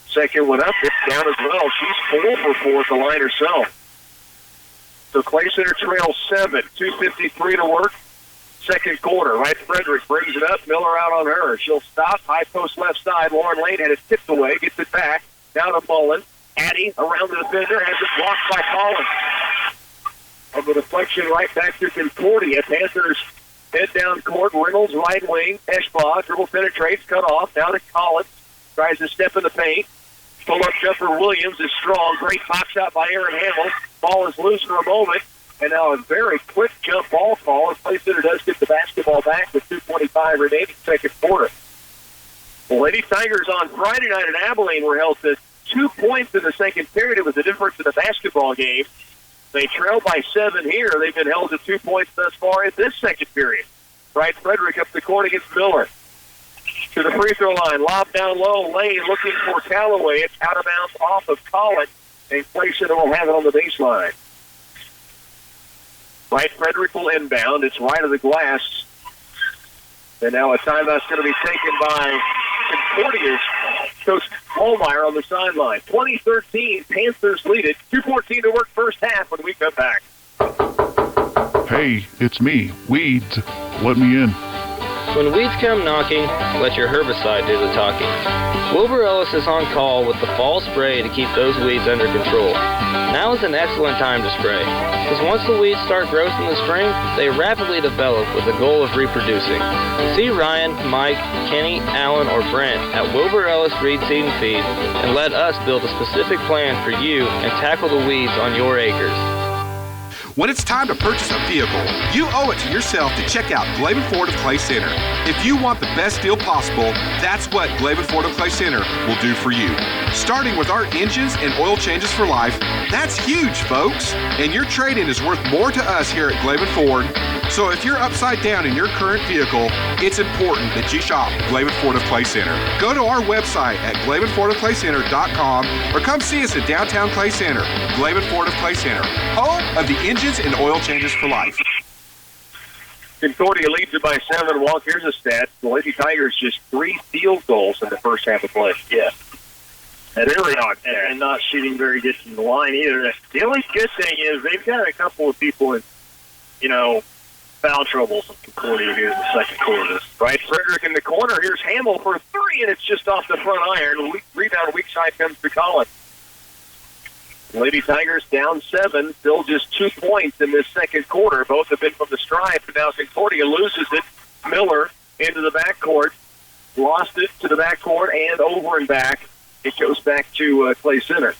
Second one up. It's down as well. She's 4 for 4 at the line herself. So Clay Center trails 7. 2:53 to work. Second quarter. Right, Frederick brings it up. Miller out on her. She'll stop. High post left side. Lauren Lane had it tipped away. Gets it back. Down to Mullen. Addie around the defender. Has it blocked by Collins. On the deflection right back to Concordia. Panthers head down court. Reynolds right wing. Eschbaugh. Dribble penetrates. Cut off. Down to Collins. Tries to step in the paint. Pull-up jumper Williams is strong. Great pop shot by Aaron Hamill. Ball is loose for a moment. And now a very quick jump ball call. As Play Center does get the basketball back with 2:25 remaining second quarter. The Lady Tigers on Friday night at Abilene were held to 2 points in the second period. It was the difference in the basketball game. They trailed by 7 here. They've been held to 2 points thus far in this second period. Right, Frederick up the court against Miller. To the free throw line. Lob down low. Lane looking for Callaway. It's out of bounds off of Collins. And Play Center will have it on the baseline. Right, Frederick will inbound. It's right of the glass. And now a timeout's going to be taken by Concordia's Coach Holmeyer on the sideline. 2013, Panthers lead it. 2:14 to work first half when we come back. Hey, it's me, Weeds. Let me in. When weeds come knocking, let your herbicide do the talking. Wilbur Ellis is on call with the fall spray to keep those weeds under control. Now is an excellent time to spray, because once the weeds start growth in the spring, they rapidly develop with the goal of reproducing. See Ryan, Mike, Kenny, Alan, or Brent at Wilbur Ellis Reed Seed and Feed, and let us build a specific plan for you and tackle the weeds on your acres. When it's time to purchase a vehicle, you owe it to yourself to check out Glaven Ford of Clay Center. If you want the best deal possible, that's what Glaven Ford of Clay Center will do for you. Starting with our engines and oil changes for life, that's huge, folks. And your trade-in is worth more to us here at Glaven Ford. So if you're upside down in your current vehicle, it's important that you shop Glaven Ford of Clay Center. Go to our website at GlavenFordofClayCenter.com or come see us at downtown Clay Center. Glaven Ford of Clay Center, home of the engines and oil changes for life. Concordia leads it by 7. Walk, here's a stat. The Lady Tigers just 3 field goals in the first half of play. Yeah. And really not, and not shooting very good from the line either. The only good thing is they've got a couple of people in, foul troubles in Concordia here in the second quarter. Right, Frederick in the corner. Here's Hamill for 3, and it's just off the front iron. Rebound weak side comes to Collins. Lady Tigers down 7, still just 2 points in this second quarter. Both have been from the stripe, and now Concordia loses it. Miller into the backcourt. Lost it to the backcourt and over and back. It goes back to Clay Center.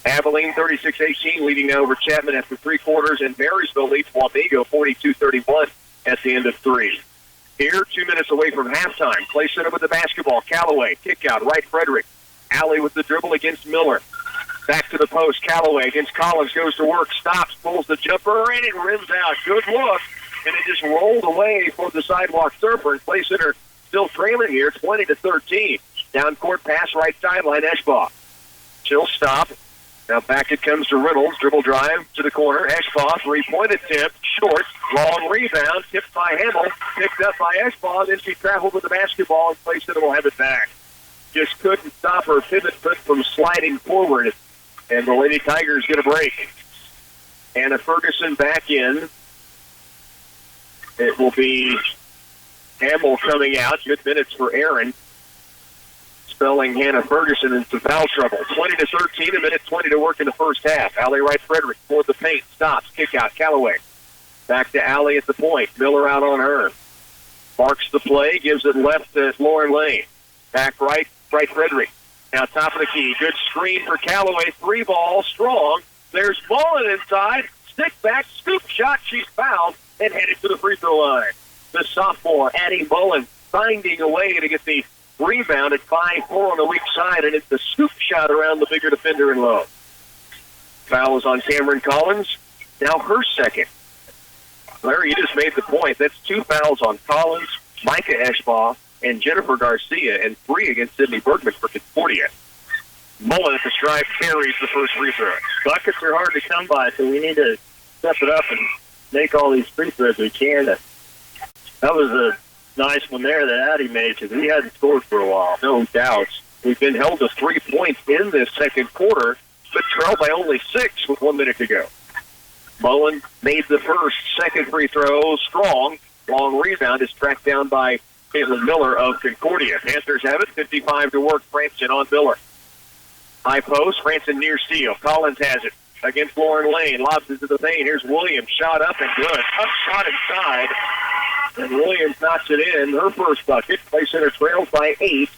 Abilene 36-18 leading now over Chapman after 3 quarters, and Marysville leads Wamego 42-31 at the end of 3. Here, 2 minutes away from halftime. Clay Center with the basketball. Callaway, kick out, right Frederick. Alley with the dribble against Miller. Back to the post. Callaway against Collins. Goes to work. Stops. Pulls the jumper. And it rims out. Good look. And it just rolled away for the sidewalk surfer. And Clay Center still trailing here, 20-13. Down court pass, right sideline, Eschbaugh. She'll stop. Now back it comes to Reynolds. Dribble drive to the corner. Eschbaugh, three-point attempt. Short. Long rebound. Tipped by Hamill. Picked up by Eschbaugh. Then she traveled with the basketball and Clay Center will have it back. Just couldn't stop her pivot foot from sliding forward. And the Lady Tigers get a break. Anna Ferguson back in. It will be Hamill coming out. Good minutes for Aaron. Spelling Hannah Ferguson into foul trouble. 20-13, a minute 20 to work in the first half. Allie Wright Frederick toward the paint. Stops. Kick out. Callaway. Back to Allie at the point. Miller out on her. Marks the play. Gives it left to Lauren Lane. Back right. Wright Frederick. Now top of the key. Good screen for Callaway. Three ball. Strong. There's Mullen inside. Stick back. Scoop shot. She's fouled and headed to the free throw line. The sophomore, Addie Mullen, finding a way to get the rebound at 5-4 on the weak side, and it's the scoop shot around the bigger defender in low. Foul is on Cameron Collins. Now her second. Larry, you just made the point. That's two fouls on Collins, Micah Eschbaugh, and Jennifer Garcia, and three against Sydney Bergman for Concordia. Mullen at the stripe carries the first free throw. Buckets are hard to come by, so we need to step it up and make all these free throws we can. That was a nice one there that Addie made because he hadn't scored for a while. No doubt. We've been held to 3 points in this second quarter, but trailed by only 6 with 1 minute to go. Mullen made the first, second free throw strong. Long rebound is tracked down by Caitlin Miller of Concordia. Panthers have it, 55 to work. Franson on Miller. High post, Franson near steal. Collins has it against Lauren Lane. Lobs it to the paint. Here's Williams. Shot up and good. Up shot inside. And Williams knocks it in. Her first bucket. Clay Center trails by 8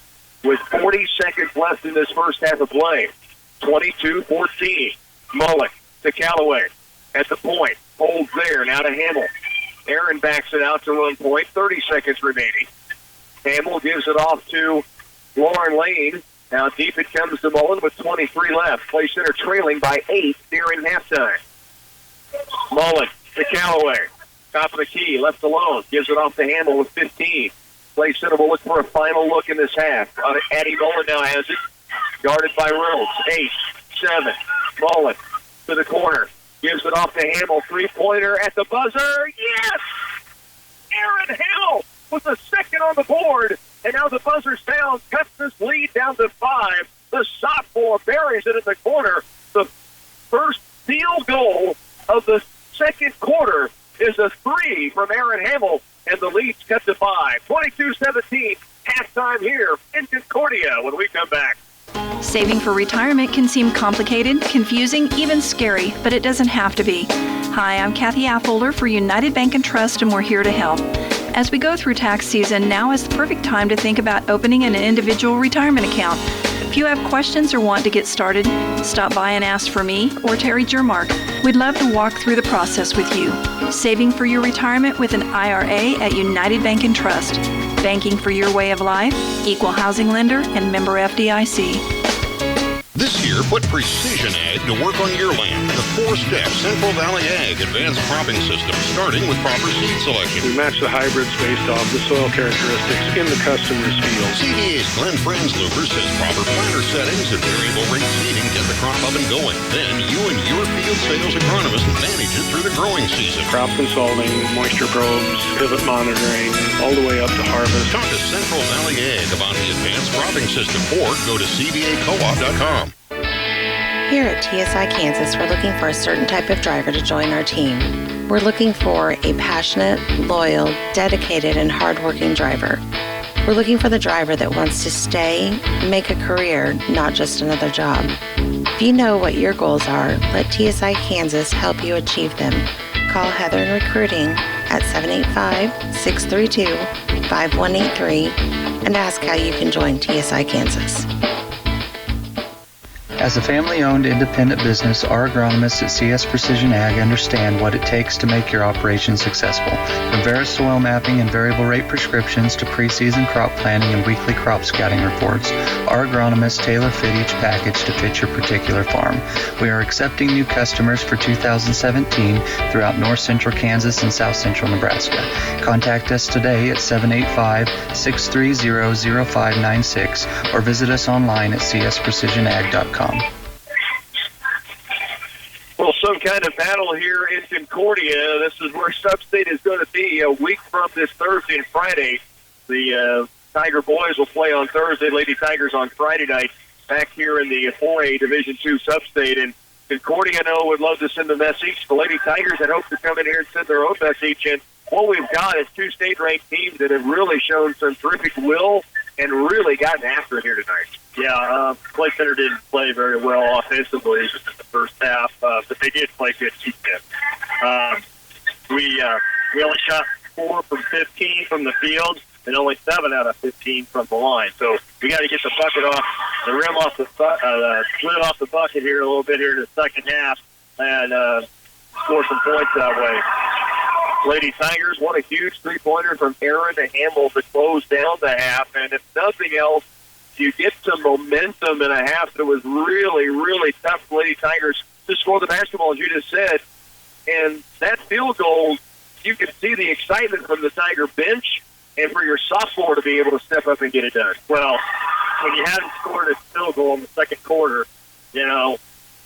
with 40 seconds left in this first half of play. 22-14. Mullen to Callaway at the point. Holds there. Now to Hamill. Aaron backs it out to run point. 30 seconds remaining. Hamill gives it off to Lauren Lane. Now deep it comes to Mullen with 23 left. Clay Center trailing by 8 during halftime. Mullen to Callaway. Top of the key, left alone. Gives it off to Hamill with 15. Clay Center will look for a final look in this half. Addie Mullen now has it. Guarded by Reynolds. 8, 7. Mullen to the corner. Gives it off to Hamill. Three-pointer at the buzzer. Yes! Aaron Hamill with a second on the board. And now the buzzer sounds. Cuts this lead down to 5. The sophomore buries it in the corner. The first field goal of the second quarter is a 3 from Aaron Hamill, and the lead's cut to 5. 22-17, halftime here in Concordia when we come back. Saving for retirement can seem complicated, confusing, even scary, but it doesn't have to be. Hi, I'm Kathy Affolder for United Bank and Trust, and we're here to help. As we go through tax season, now is the perfect time to think about opening an individual retirement account. If you have questions or want to get started, stop by and ask for me or Terry Jermark. We'd love to walk through the process with you. Saving for your retirement with an IRA at United Bank and Trust. Banking for your way of life, equal housing lender, and member FDIC. This year, put Precision Ag to work on your land. The 4-step Central Valley Ag Advanced Cropping System, starting with proper seed selection. We match the hybrids based off the soil characteristics in the customer's field. CVA's Glenn Franzluber says proper planter settings and variable rate seeding get the crop up and going. Then you and your field sales agronomist manage it through the growing season. Crop consulting, moisture probes, pivot monitoring, all the way up to harvest. Talk to Central Valley Ag about the Advanced Cropping System or go to cvacoop.com. Here at TSI Kansas, we're looking for a certain type of driver to join our team. We're looking for a passionate, loyal, dedicated, and hardworking driver. We're looking for the driver that wants to stay, make a career, not just another job. If you know what your goals are, let TSI Kansas help you achieve them. Call Heather in Recruiting at 785-632-5183 and ask how you can join TSI Kansas. As a family-owned independent business, our agronomists at CS Precision Ag understand what it takes to make your operation successful. From various soil mapping and variable rate prescriptions to pre-season crop planning and weekly crop scouting reports, our agronomists tailor fit each package to fit your particular farm. We are accepting new customers for 2017 throughout north central Kansas and south central Nebraska. Contact us today at 785-630-0596 or visit us online at csprecisionag.com. Well, some kind of battle here in Concordia. This is where Sub-State is going to be a week from this Thursday and Friday. The Tiger boys will play on Thursday, Lady Tigers on Friday night, back here in the 4A Division II Sub-State. And Concordia, I know, would love to send a message. The Lady Tigers had hoped to come in here and send their own message. And what we've got is two state-ranked teams that have really shown some terrific will and really gotten after it here tonight. Yeah, Clay Center didn't play very well offensively in the first half, but they did play good defense. We only shot 4 from 15 from the field and only 7 out of 15 from the line. So we got to get the bucket off the rim, off the lid off the bucket here a little bit here in the second half and score some points that way. Lady Tigers won a huge three-pointer from Aaron Hamill to close down the half, and if nothing else, you get some momentum in a half that was really, really tough for Lady Tigers to score the basketball, as you just said. And that field goal, you can see the excitement from the Tiger bench and for your sophomore to be able to step up and get it done. Well, when you hadn't scored a field goal in the second quarter, you know,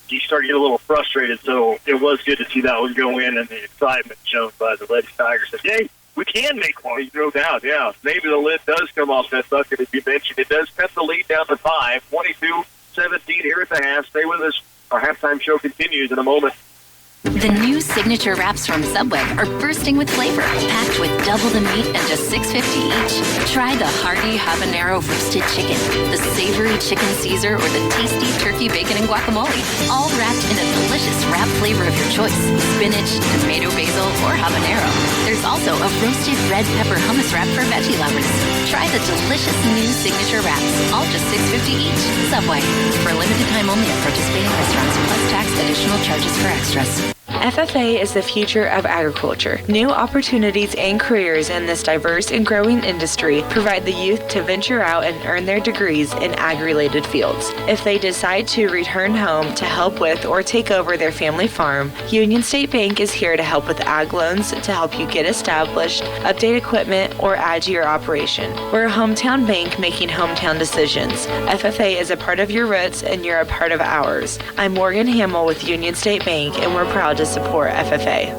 you start to get a little frustrated. So it was good to see that one go in and the excitement shown by the Lady Tigers. Said, hey, we can make one. No doubt, yeah. Maybe the lid does come off that bucket, as you mentioned. It does cut the lead down to 5, 22-17 here at the half. Stay with us. Our halftime show continues in a moment. The new signature wraps from Subway are bursting with flavor, packed with double the meat and just $6.50 each. Try the hearty habanero roasted chicken, the savory chicken Caesar, or the tasty turkey bacon and guacamole, all wrapped in a delicious wrap flavor of your choice: spinach, tomato, basil, or habanero. There's also a roasted red pepper hummus wrap for veggie lovers. Try the delicious new signature wraps, all just $6.50 each. Subway, for a limited time only at participating restaurants, plus tax, additional charges for extras. FFA is the future of agriculture. New opportunities and careers in this diverse and growing industry provide the youth to venture out and earn their degrees in ag-related fields. If they decide to return home to help with or take over their family farm, Union State Bank is here to help with ag loans to help you get established, update equipment, or add to your operation. We're a hometown bank making hometown decisions. FFA is a part of your roots and you're a part of ours. I'm Morgan Hamill with Union State Bank, and we're proud to support FFA.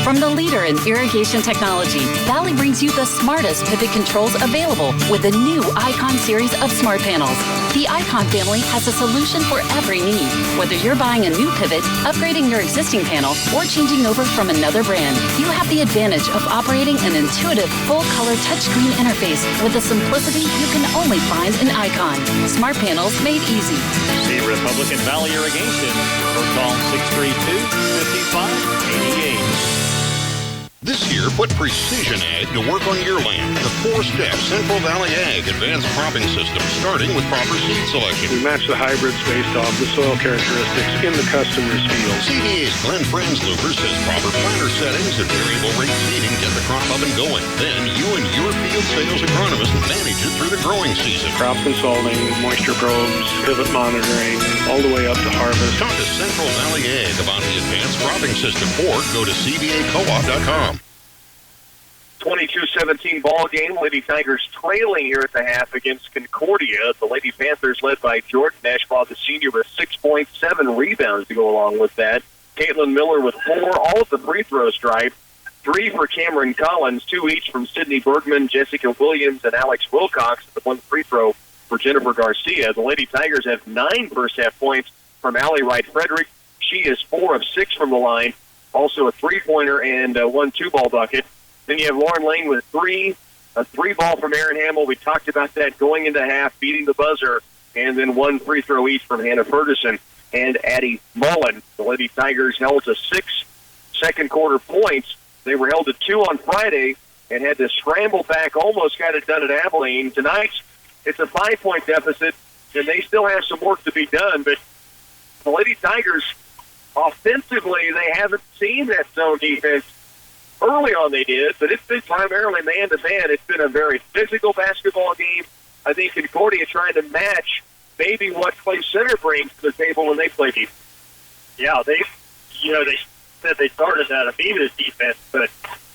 From the leader in irrigation technology, Valley brings you the smartest pivot controls available with the new Icon series of smart panels. The Icon family has a solution for every need. Whether you're buying a new pivot, upgrading your existing panel, or changing over from another brand, you have the advantage of operating an intuitive, full-color touchscreen interface with the simplicity you can only find in Icon. Smart panels made easy. See Republican Valley Irrigation or call 632-5588. This year, put Precision Ag to work on your land. The 4-step Central Valley Ag Advanced Cropping System, starting with proper seed selection. We match the hybrids based off the soil characteristics in the customer's field. CVA's Glenn Franzluber says proper planter settings and variable rate seeding get the crop up and going. Then you and your field sales agronomist manage it through the growing season. Crop consulting, moisture probes, pivot monitoring, all the way up to harvest. Talk to Central Valley Ag about the Advanced Cropping System or go to cvacoop.com. 22-17 ball game. Lady Tigers trailing here at the half against Concordia. The Lady Panthers led by Jordan Ashbaugh, the senior, with 6.7 rebounds to go along with that. Caitlin Miller with 4, all of the free throw stripe. 3 for Cameron Collins, 2 each from Sydney Bergman, Jessica Williams, and Alex Wilcox. The 1 free throw for Jennifer Garcia. The Lady Tigers have 9 first-half points from Allie Wright-Frederick. She is 4 of 6 from the line. Also a 3-pointer and 1 2-ball bucket. Then you have Lauren Lane with 3, a 3-ball from Aaron Hamill. We talked about that going into half, beating the buzzer, and then 1 free throw each from Hannah Ferguson and Addie Mullen. The Lady Tigers held to 6 second-quarter points. They were held to 2 on Friday and had to scramble back, almost got it done at Abilene. Tonight, it's a 5-point deficit, and they still have some work to be done. But the Lady Tigers, offensively, they haven't seen that zone defense. Early on they did, but it's been primarily man-to-man. It's been a very physical basketball game. I think Concordia trying to match maybe what Clay Center brings to the table when they play defense. Yeah, they said they started out a Beavis defense, but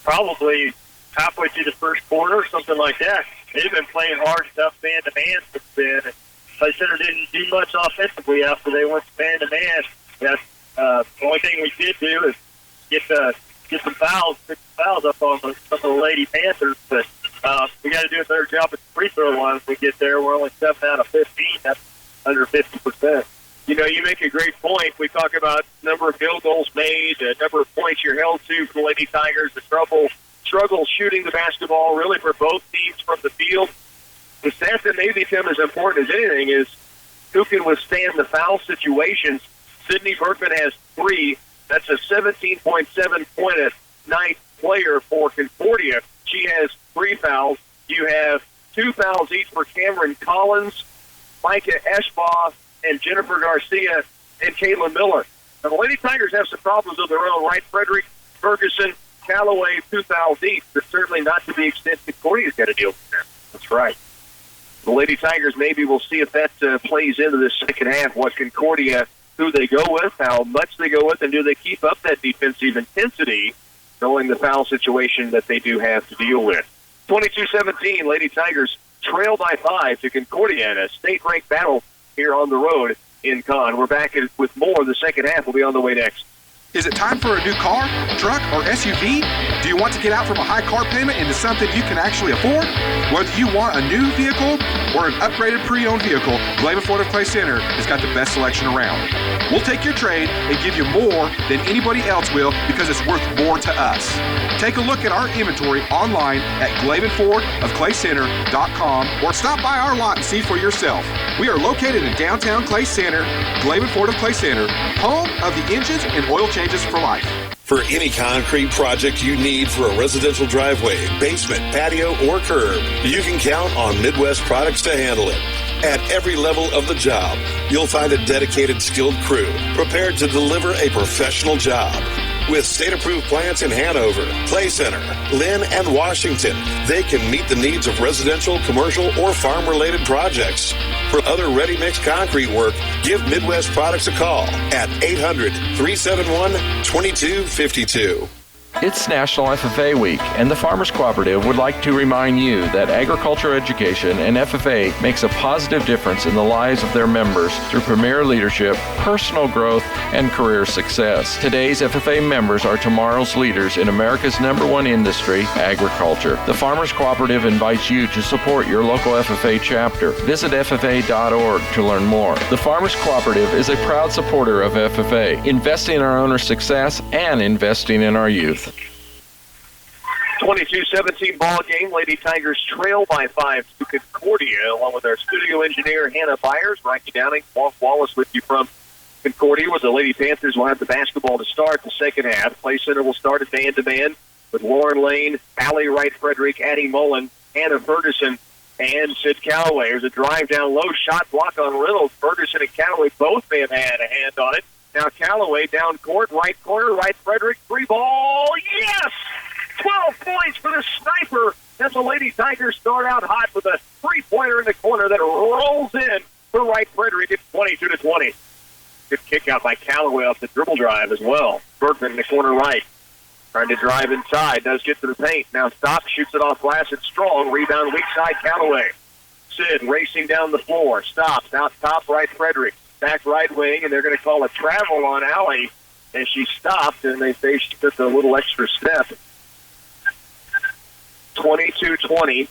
probably halfway through the first quarter or something like that, they've been playing hard stuff man-to-man since then. And Clay Center didn't do much offensively after they went to man-to-man. That's the only thing we did do is get some fouls, pick some fouls up on some of the Lady Panthers, but we got to do a better job at the free throw line if we get there. We're only 7 out of 15. That's under 50%. You know, you make a great point. We talk about number of field goals made, the number of points you're held to for the Lady Tigers, the struggle shooting the basketball, really for both teams from the field. The stat that may become as important as anything is who can withstand the foul situations. Sydney Berkman has 3. That's a 17.7 point a night player for Concordia. She has 3 fouls. You have 2 fouls each for Cameron Collins, Micah Eschbaugh, and Jennifer Garcia and Caitlin Miller. Now, the Lady Tigers have some problems of their own, right? Frederick, Ferguson, Callaway, 2 fouls each, but certainly not to the extent Concordia's got to deal with that. That's right. The Lady Tigers, maybe we'll see if that plays into the second half, what Concordia, who they go with, how much they go with, and do they keep up that defensive intensity, knowing the foul situation that they do have to deal with. 22-17, Lady Tigers trail by 5 to Concordia in a state-ranked battle here on the road in Con. We're back with more. The second half will be on the way next. Is it time for a new car, truck, or SUV? Do you want to get out from a high car payment into something you can actually afford? Whether you want a new vehicle or an upgraded pre-owned vehicle, Glaven Ford of Clay Center has got the best selection around. We'll take your trade and give you more than anybody else will because it's worth more to us. Take a look at our inventory online at GlavenFordofClayCenter.com or stop by our lot and see for yourself. We are located in downtown Clay Center, Glaven Ford of Clay Center, home of the engines and oil changes for life. For any concrete project you need for a residential driveway, basement, patio, or curb, you can count on Midwest Products to handle it. At every level of the job, you'll find a dedicated, skilled crew prepared to deliver a professional job. With state-approved plants in Hanover, Clay Center, Lynn, and Washington, they can meet the needs of residential, commercial, or farm-related projects. For other ready-mix concrete work, give Midwest Products a call at 800-371-2252. It's National FFA Week, and the Farmers Cooperative would like to remind you that agriculture education and FFA makes a positive difference in the lives of their members through premier leadership, personal growth, and career success. Today's FFA members are tomorrow's leaders in America's #1 industry, agriculture. The Farmers Cooperative invites you to support your local FFA chapter. Visit FFA.org to learn more. The Farmers Cooperative is a proud supporter of FFA, investing in our owners' success and investing in our youth. 22-17 ball game. Lady Tigers trail by 5 to Concordia, along with our studio engineer, Hannah Byers. Rocky Downing, Walt Wallace with you from Concordia, with the Lady Panthers will have the basketball to start the second half. Clay Center will start at man-to-man with Lauren Lane, Allie Wright-Frederick, Addie Mullen, Hannah Ferguson, and Sid Callaway. There's a drive down low, shot block on Reynolds. Ferguson and Callaway both may have had a hand on it. Now Callaway down court, right corner, Wright-Frederick, 3-ball, yes! 12 points for the sniper as the Lady Tigers start out hot with a three-pointer in the corner that rolls in for Wright-Frederick at 22-20. Good kick out by Callaway off the dribble drive as well. Bergman in the corner right. Trying to drive inside. Does get to the paint. Now stops, shoots it off glass. It's strong. Rebound weak side Callaway. Sid racing down the floor. Stops. Out top Wright-Frederick. Back right wing, and they're going to call a travel on Allie as she stopped, and they say she took a little extra step. 22-20.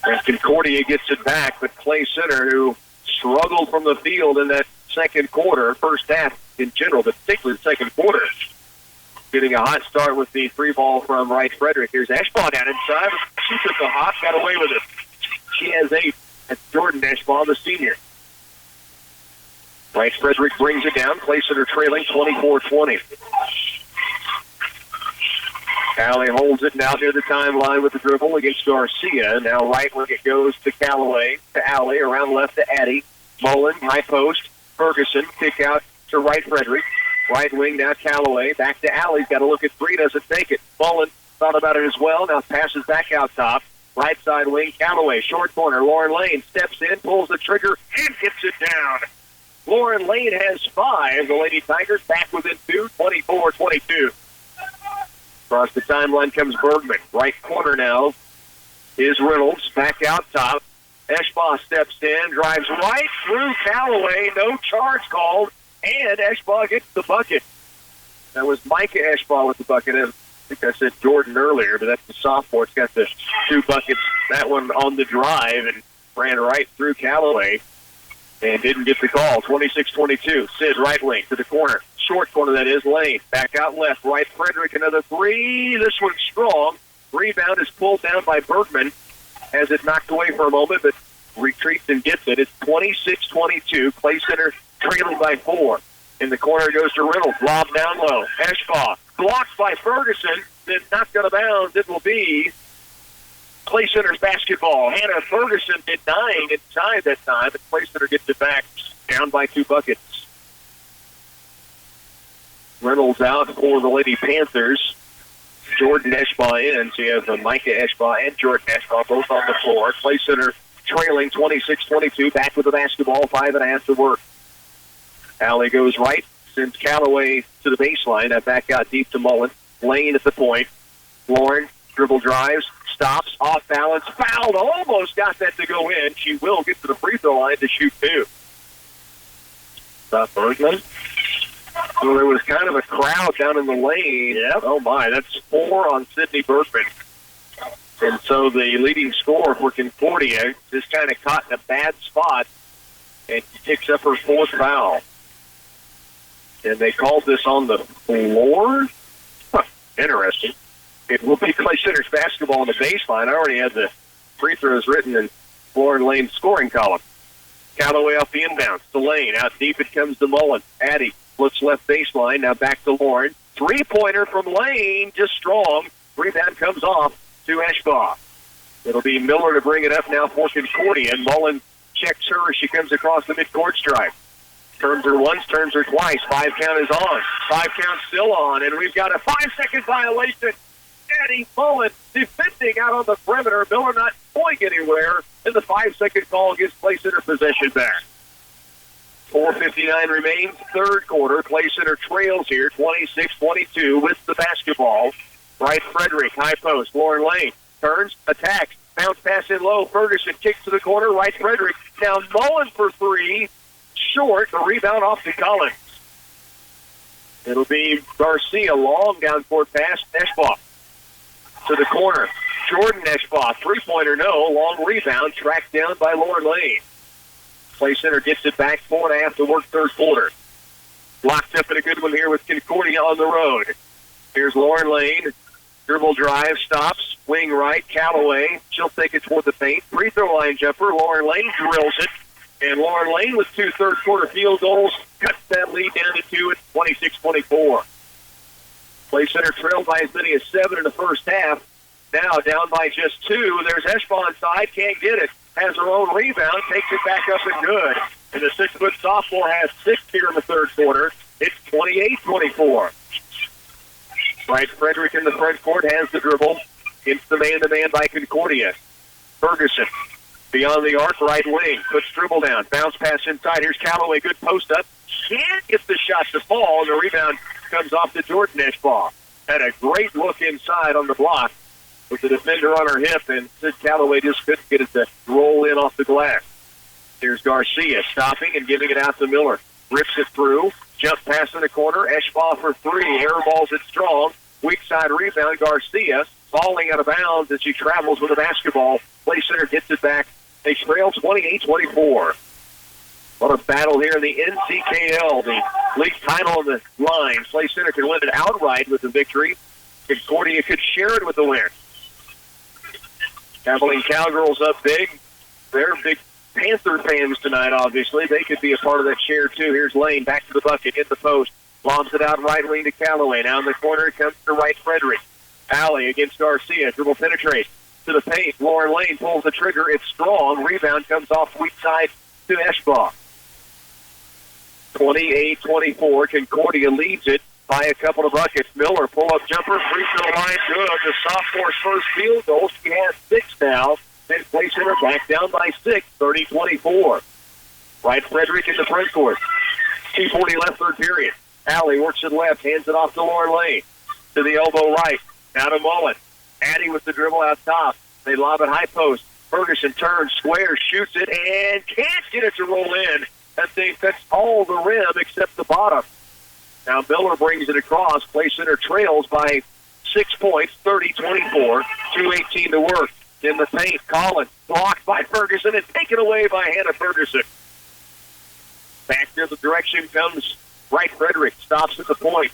And Concordia gets it back, but Clay Center, who struggled from the field in that second quarter, first half in general, but particularly the second quarter, getting a hot start with the free ball from Wright-Frederick. Here's Eschbaugh down inside. She took a hop, got away with it. She has 8. That's Jordan Eschbaugh, the senior. Wright-Frederick brings it down. Clay Center trailing 24-20. Allie holds it now near the timeline with the dribble against Garcia. Now right wing it goes to Callaway, to Allie, around left to Addie. Mullen, high post. Ferguson, kick out to right Frederick. Right wing now Callaway. Back to Allie's got to look at three, doesn't take it. Mullen thought about it as well. Now passes back out top. Right side wing, Callaway, short corner. Lauren Lane steps in, pulls the trigger, and gets it down. Lauren Lane has 5. The Lady Tigers back within 2, 24-22. Across the timeline comes Bergman. Right corner now is Reynolds. Back out top. Eschbaugh steps in, drives right through Callaway. No charge called, and Eschbaugh gets the bucket. That was Micah Eschbaugh with the bucket. I think I said Jordan earlier, but that's the sophomore. It's got the 2 buckets. That one on the drive and ran right through Callaway and didn't get the call. 26-22. Sid right wing to the corner. Short corner, that is. Lane. Back out left. Right Frederick, another 3. This one's strong. Rebound is pulled down by Bergman. Has it knocked away for a moment, but retreats and gets it. It's 26-22. Clay Center trailing by 4. In the corner goes to Reynolds. Lob down low. Eschbaugh blocked by Ferguson. Then knocked out of bounds. It will be Clay Center's basketball. Hannah Ferguson denying inside that time, but Clay Center gets it back, down by 2 buckets. Reynolds out for the Lady Panthers. Jordan Eschbaugh in. So you have Micah Eschbaugh and Jordan Eschbaugh both on the floor. Clay Center trailing 26-22. Back with the basketball. 5.5 to work. Allie goes right. Sends Callaway to the baseline. That back out deep to Mullen. Lane at the point. Lauren dribble drives. Stops. Off balance. Fouled. Almost got that to go in. She will get to the free throw line to shoot 2. Stop Bergman. So there was kind of a crowd down in the lane. Yep. Oh, my. That's 4 on Sydney Bergman. And so the leading scorer for Concordia just kind of caught in a bad spot and picks up her 4th foul. And they called this on the floor? Huh, interesting. It will be Clay Center's basketball on the baseline. I already had the free throws written in Lauren Lane's scoring column. Callaway off the inbounds to Lane. Out deep it comes to Mullen. Addie looks left baseline. Now back to Lauren. 3-pointer from Lane. Just strong. Rebound comes off to Eschbaugh. It'll be Miller to bring it up now for Concordia. And Mullen checks her as she comes across the midcourt stripe. Turns her once, turns her twice. 5 count is on. 5 count still on. And we've got a 5-second violation. Addie Mullen defending out on the perimeter. Miller not going anywhere. And the 5-second call gives Clay Center possession back. 4:59 remains, third quarter. Clay Center trails here, 26-22 with the basketball. Right Frederick, high post. Lauren Lane turns, attacks, bounce pass in low. Ferguson kicks to the corner. Right Frederick. Now Mullen for 3. Short. The rebound off to Collins. It'll be Garcia. Long down court pass. Eschbaugh to the corner. Jordan Eschbaugh. 3-pointer, no. Long rebound. Tracked down by Lauren Lane. Clay Center gets it back. 4.5 to work third quarter. Locked up in a good one here with Concordia on the road. Here's Lauren Lane. Dribble drive. Stops. Wing right. Callaway. She'll take it toward the paint. Free throw line jumper. Lauren Lane drills it. And Lauren Lane with 2 third-quarter field goals cuts that lead down to 2 at 26-24. Clay Center trailed by as many as 7 in the first half. Now down by just 2. There's Eschbaugh inside. Can't get it. Has her own rebound. Takes it back up and good. And the 6-foot sophomore has 6 here in the third quarter. It's 28-24. Right, Frederick in the front court has the dribble. It's the man-to-man by Concordia. Ferguson. Beyond the arc, right wing. Puts dribble down. Bounce pass inside. Here's Callaway. Good post up. Can't get the shot to fall. And the rebound comes off to Jordan Eschbaugh. Had a great look inside on the block with the defender on her hip. And Sid Callaway just couldn't get it to roll in off the glass. Here's Garcia stopping and giving it out to Miller. Rips it through. Jump pass in the corner. Eschbaugh for 3. Airballs it strong. Weak side rebound. Garcia falling out of bounds as she travels with the basketball. Clay Center gets it back. They trail 28-24. What a battle here in the NCKL. The league title on the line. Clay Center can win it outright with the victory. Concordia could share it with the win. Abilene Cowgirls up big. They're big Panther fans tonight, obviously. They could be a part of that share, too. Here's Lane back to the bucket, hit the post. Lobs it out right wing to Callaway. Now in the corner it comes to right Frederick. Alley against Garcia. Dribble penetrate to the paint. Lauren Lane pulls the trigger. It's strong. Rebound comes off weak side to Eschbaugh. 28-24. Concordia leads it by a couple of buckets. Miller, pull-up jumper, free throw line, good. The sophomore's first field goal. She has 6 now. Then Clay Center back down by 6, 30-24. Wright Frederick in the front court. 2:40 left, third period. Alley works it left, hands it off to Lauren Lane. To the elbow right, now to Mullen. Addie with the dribble out top. They lob it high post. Ferguson turns, squares, shoots it, and can't get it to roll in. That thing fits all the rim except the bottom. Now Miller brings it across. Clay Center trails by 6 points, 30-24. 2:18 to work. In the paint, Collins blocked by Ferguson and taken away by Hannah Ferguson. Back to the direction comes Wright Frederick. Stops at the point.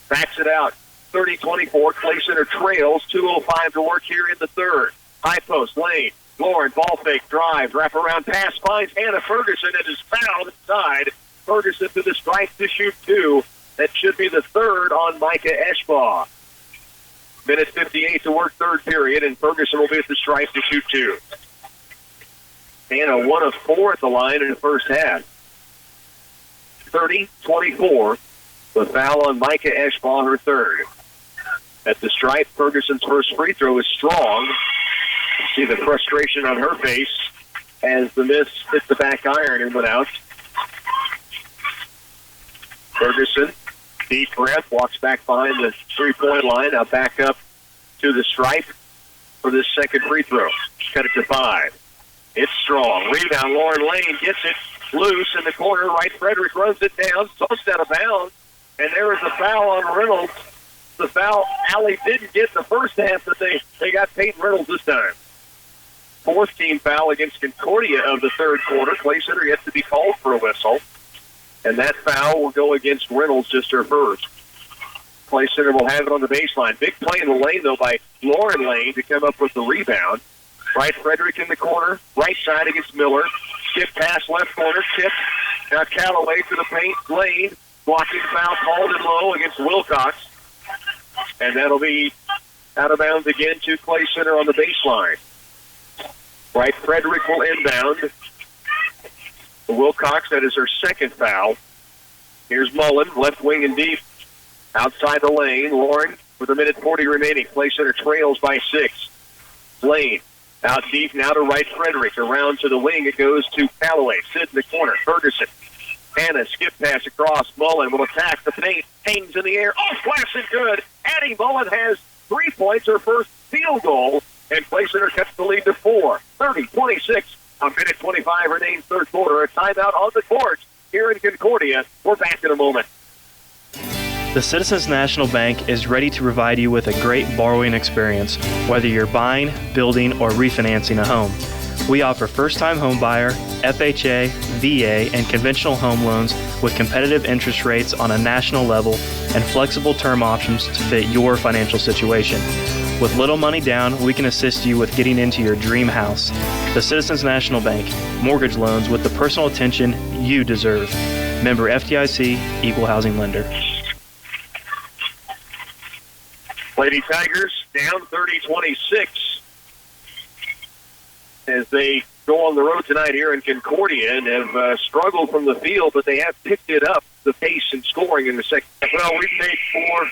Backs it out. 30-24. Clay Center trails. 2:05 to work here in the third. High post, Lane. Lauren, ball fake, drive, wrap around pass, finds Hannah Ferguson and is fouled inside. Ferguson to the stripe to shoot 2. That should be the third on Micah Eschbaugh. Minute 58 to work, third period, and Ferguson will be at the stripe to shoot 2. Hannah 1 of 4 at the line in the first half. 30-24. The foul on Micah Eschbaugh, her third. At the stripe, Ferguson's first free throw is strong. You see the frustration on her face as the miss hit the back iron and went out. Ferguson, deep breath, walks back behind the three-point line. Now back up to the stripe for this second free throw. Cut it to 5. It's strong. Rebound, Lauren Lane gets it loose in the corner. Wright Frederick runs it down, tossed out of bounds, and there is a foul on Reynolds. The foul Alley didn't get the first half, but they got Peyton Reynolds this time. 4th team foul against Concordia of the third quarter. Clay Center yet to be called for a whistle. And that foul will go against Reynolds, just her first. Clay Center will have it on the baseline. Big play in the lane, though, by Lauren Lane to come up with the rebound. Wright Frederick in the corner, right side against Miller. Skip pass, left corner, tip. Now Callaway to the paint. Lane, blocking foul called and low against Wilcox. And that'll be out of bounds again to Clay Center on the baseline. Wright Frederick will inbound. Wilcox, that is her second foul. Here's Mullen, left wing and deep. Outside the lane, Lauren with 1:40 remaining. Clay Center trails by 6. Lane, out deep now to Wright Frederick. Around to the wing, it goes to Callaway. Sid in the corner, Ferguson. Hannah, skip pass across. Mullen will attack the paint. Hangs in the air. Oh, flash and good. Addie Mullen has 3 points, her first field goal. And Clay Center cuts the lead to 4. 30-26. A minute 25 remains third quarter. A timeout on the court here in Concordia. We're back in a moment. The Citizens National Bank is ready to provide you with a great borrowing experience, whether you're buying, building, or refinancing a home. We offer first-time home buyer, FHA, VA, and conventional home loans with competitive interest rates on a national level and flexible term options to fit your financial situation. With little money down, we can assist you with getting into your dream house. The Citizens National Bank, mortgage loans with the personal attention you deserve. Member FDIC, Equal Housing Lender. Lady Tigers down 30-26 as they go on the road tonight here in Concordia and have struggled from the field, but they have picked it up, the pace and scoring in the second. Well, we've made 4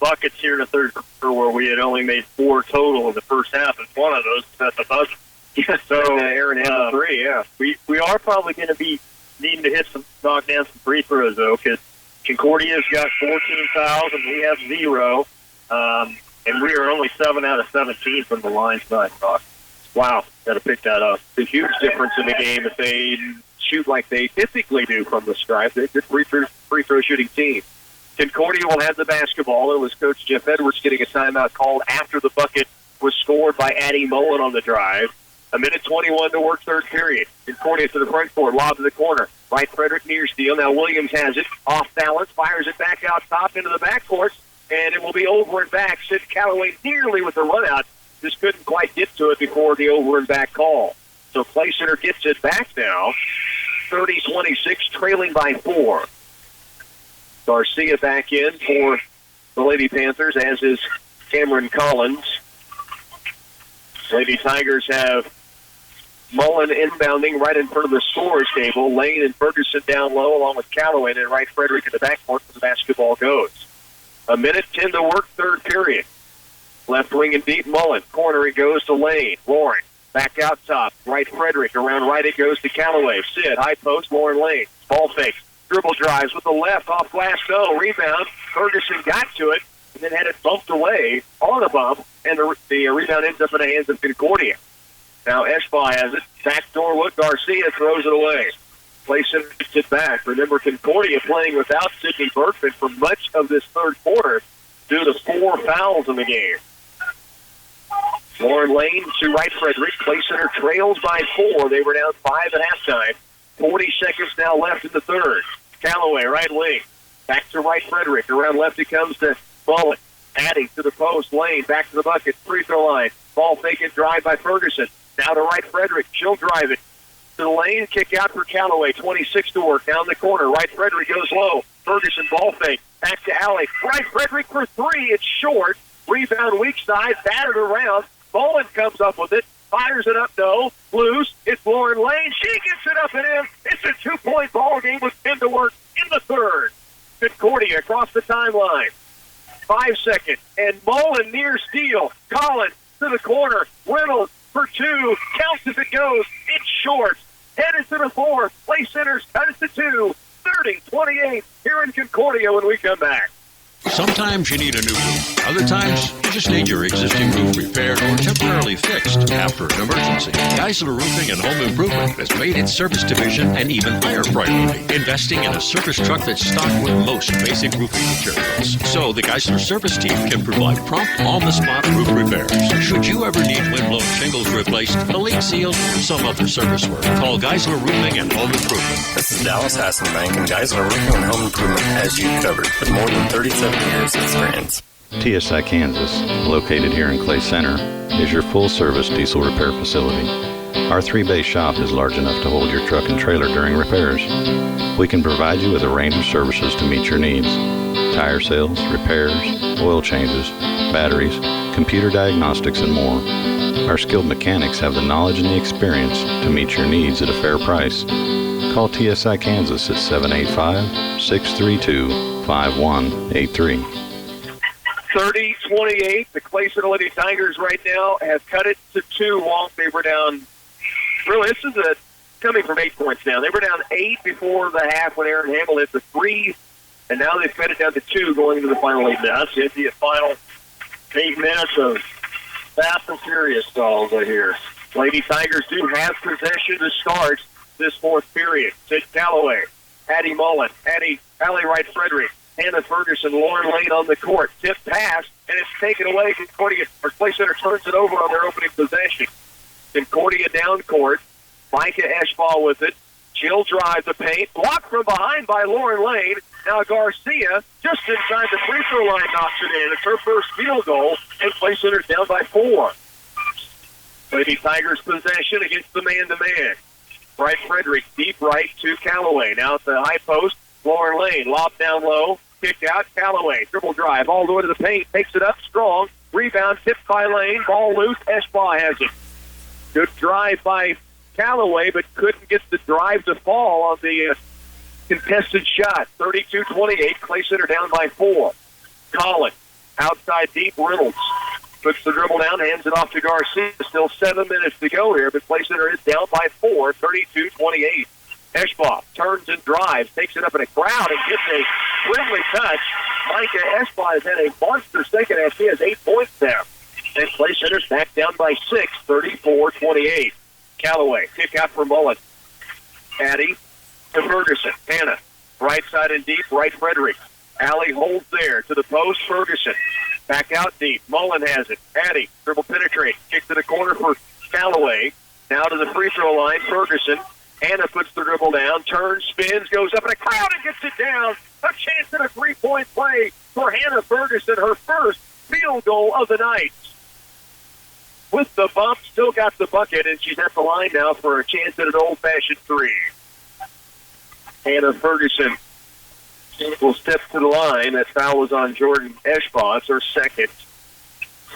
buckets here in the third quarter where we had only made 4 total in the first half, and one of those was at the buzzer. Yeah, so Aaron had 3, yeah. We are probably going to be needing to knock down some free throws, though, because Concordia's got 14 fouls and we have 0. And we are only 7 out of 17 from the line tonight. Wow. Got to pick that up. It's a huge difference in the game if they shoot like they typically do from the stripe. They're a good free throw shooting team. Concordia will have the basketball. It was Coach Jeff Edwards getting a timeout called after the bucket was scored by Addie Mullen on the drive. 1:21 to work, third period. Concordia to the front court, lob to the corner. Wright Frederick near steal. Now Williams has it. Off balance, fires it back out top into the backcourt, and it will be over and back. Sid Callaway nearly with the run out. Just couldn't quite get to it before the over and back call. So Clay Center gets it back now. 30-26, trailing by 4. Garcia back in for the Lady Panthers, as is Cameron Collins. Lady Tigers have Mullen inbounding right in front of the scorer's table. Lane and Ferguson down low along with Calloway, and Wright Frederick in the backcourt for the basketball goes. 1:10 to work, third period. Left wing and deep, Mullen. Corner, it goes to Lane. Lauren, back out top. Wright Frederick, around right it goes to Calloway. Sid, high post, Lauren Lane. Ball fakes, dribble drives with the left, off glass, no. Rebound, Ferguson got to it, and then had it bumped away on a bump, and the rebound ends up in the hands of Concordia. Now Eschbaugh has it. Backdoor look, Garcia throws it away. Clayson gets it back. Remember, Concordia playing without Sydney Berkman for much of this third quarter due to 4 fouls in the game. Lauren Lane to Wright Frederick. Clay Center trails by 4. They were down 5 at halftime. 40 seconds now left in the third. Calloway, right wing. Back to Wright Frederick. Around left it comes to Mullen. Adding to the post. Lane back to the bucket. Free throw line. Ball fake and drive by Ferguson. Now to Wright Frederick. She'll drive it to the lane. Kick out for Calloway. 26 to work. Down the corner. Wright Frederick goes low. Ferguson ball fake. Back to Alley. Wright Frederick for 3. It's short. Rebound weak side. Battered around. Mullen comes up with it. Fires it up, no. Loose. It's Lauren Lane. She gets it up and in. It's a 2-point ball game with 10 to work in the third. Concordia across the timeline. 5 seconds. And Mullen near steal. Collins to the corner. Reynolds for 2. Counts as it goes. It's short. Headed to the fourth. Play centers. Cut it to 2. 30-28 here in Concordia when we come back. Sometimes you need a new roof. Other times, you just need your existing roof repaired or temporarily fixed after an emergency. Geisler Roofing and Home Improvement has made its service division an even higher priority, investing in a service truck that's stocked with most basic roofing materials. So the Geisler service team can provide prompt, on-the-spot roof repairs. Should you ever need wind-blown shingles replaced, a leak sealed, or some other service work, call Geisler Roofing and Home Improvement. This is Dallas Hasselbank, and Geisler Roofing and Home Improvement has you covered with more than 37 years experience. TSI Kansas, located here in Clay Center, is your full-service diesel repair facility. Our 3-bay shop is large enough to hold your truck and trailer during repairs. We can provide you with a range of services to meet your needs. Tire sales, repairs, oil changes, batteries, computer diagnostics, and more. Our skilled mechanics have the knowledge and the experience to meet your needs at a fair price. Call TSI Kansas at 785-632-5183. 30-28. The Clay Center Lady Tigers right now have cut it to 2. Wonk, they were down. Really, this is coming from 8 points down. They were down 8 before the half when Aaron Hamill hit the 3, and now they've cut it down to 2 going into the final 8 minutes. It's the final 8 minutes of fast and furious stalls, I hear. Lady Tigers do have possession to start this fourth period. Sid Calloway, Addie Mullen, Allie Wright Frederick, Hannah Ferguson, Lauren Lane on the court. Tip pass, and it's taken away. Concordia, or Clay Center turns it over on their opening possession. Concordia down court. Micah Eschbaugh with it. She'll drive the paint. Blocked from behind by Lauren Lane. Now Garcia, just inside the free throw line, knocks it in. It's her first field goal, and Clay Center's down by 4. Lady Tigers possession against the man-to-man. Wright Frederick, deep right to Calloway. Now at the high post, Lauren Lane, lob down low, kicked out, Calloway, dribble drive, all the way to the paint, takes it up strong, rebound, tipped by Lane, ball loose, Eschbaugh has it. Good drive by Calloway, but couldn't get the drive to fall on the contested shot. 32-28, Clay Center down by 4. Collins, outside deep, Reynolds puts the dribble down, hands it off to Garcia. Still 7 minutes to go here, but Clay Center is down by 4, 32-28. Eschbaugh turns and drives, takes it up in a crowd, and gets a friendly touch. Micah Eschbaugh has had a monster second half. He has 8 points there. And Clay Center's back down by 6, 34-28. Calloway, kick out for Mullen. Addie to Ferguson. Hannah, right side and deep, Wright Frederick. Allie holds there to the post, Ferguson. Back out deep. Mullen has it. Addie, dribble penetrate. Kick to the corner for Calloway. Now to the free throw line, Ferguson. Hannah puts the dribble down, turns, spins, goes up in a crowd and gets it down. A chance at a 3-point play for Hannah Ferguson, her first field goal of the night. With the bump, still got the bucket, and she's at the line now for a chance at an old-fashioned 3. Hannah Ferguson will step to the line. That foul was on Jordan Eschbaugh. It's her second.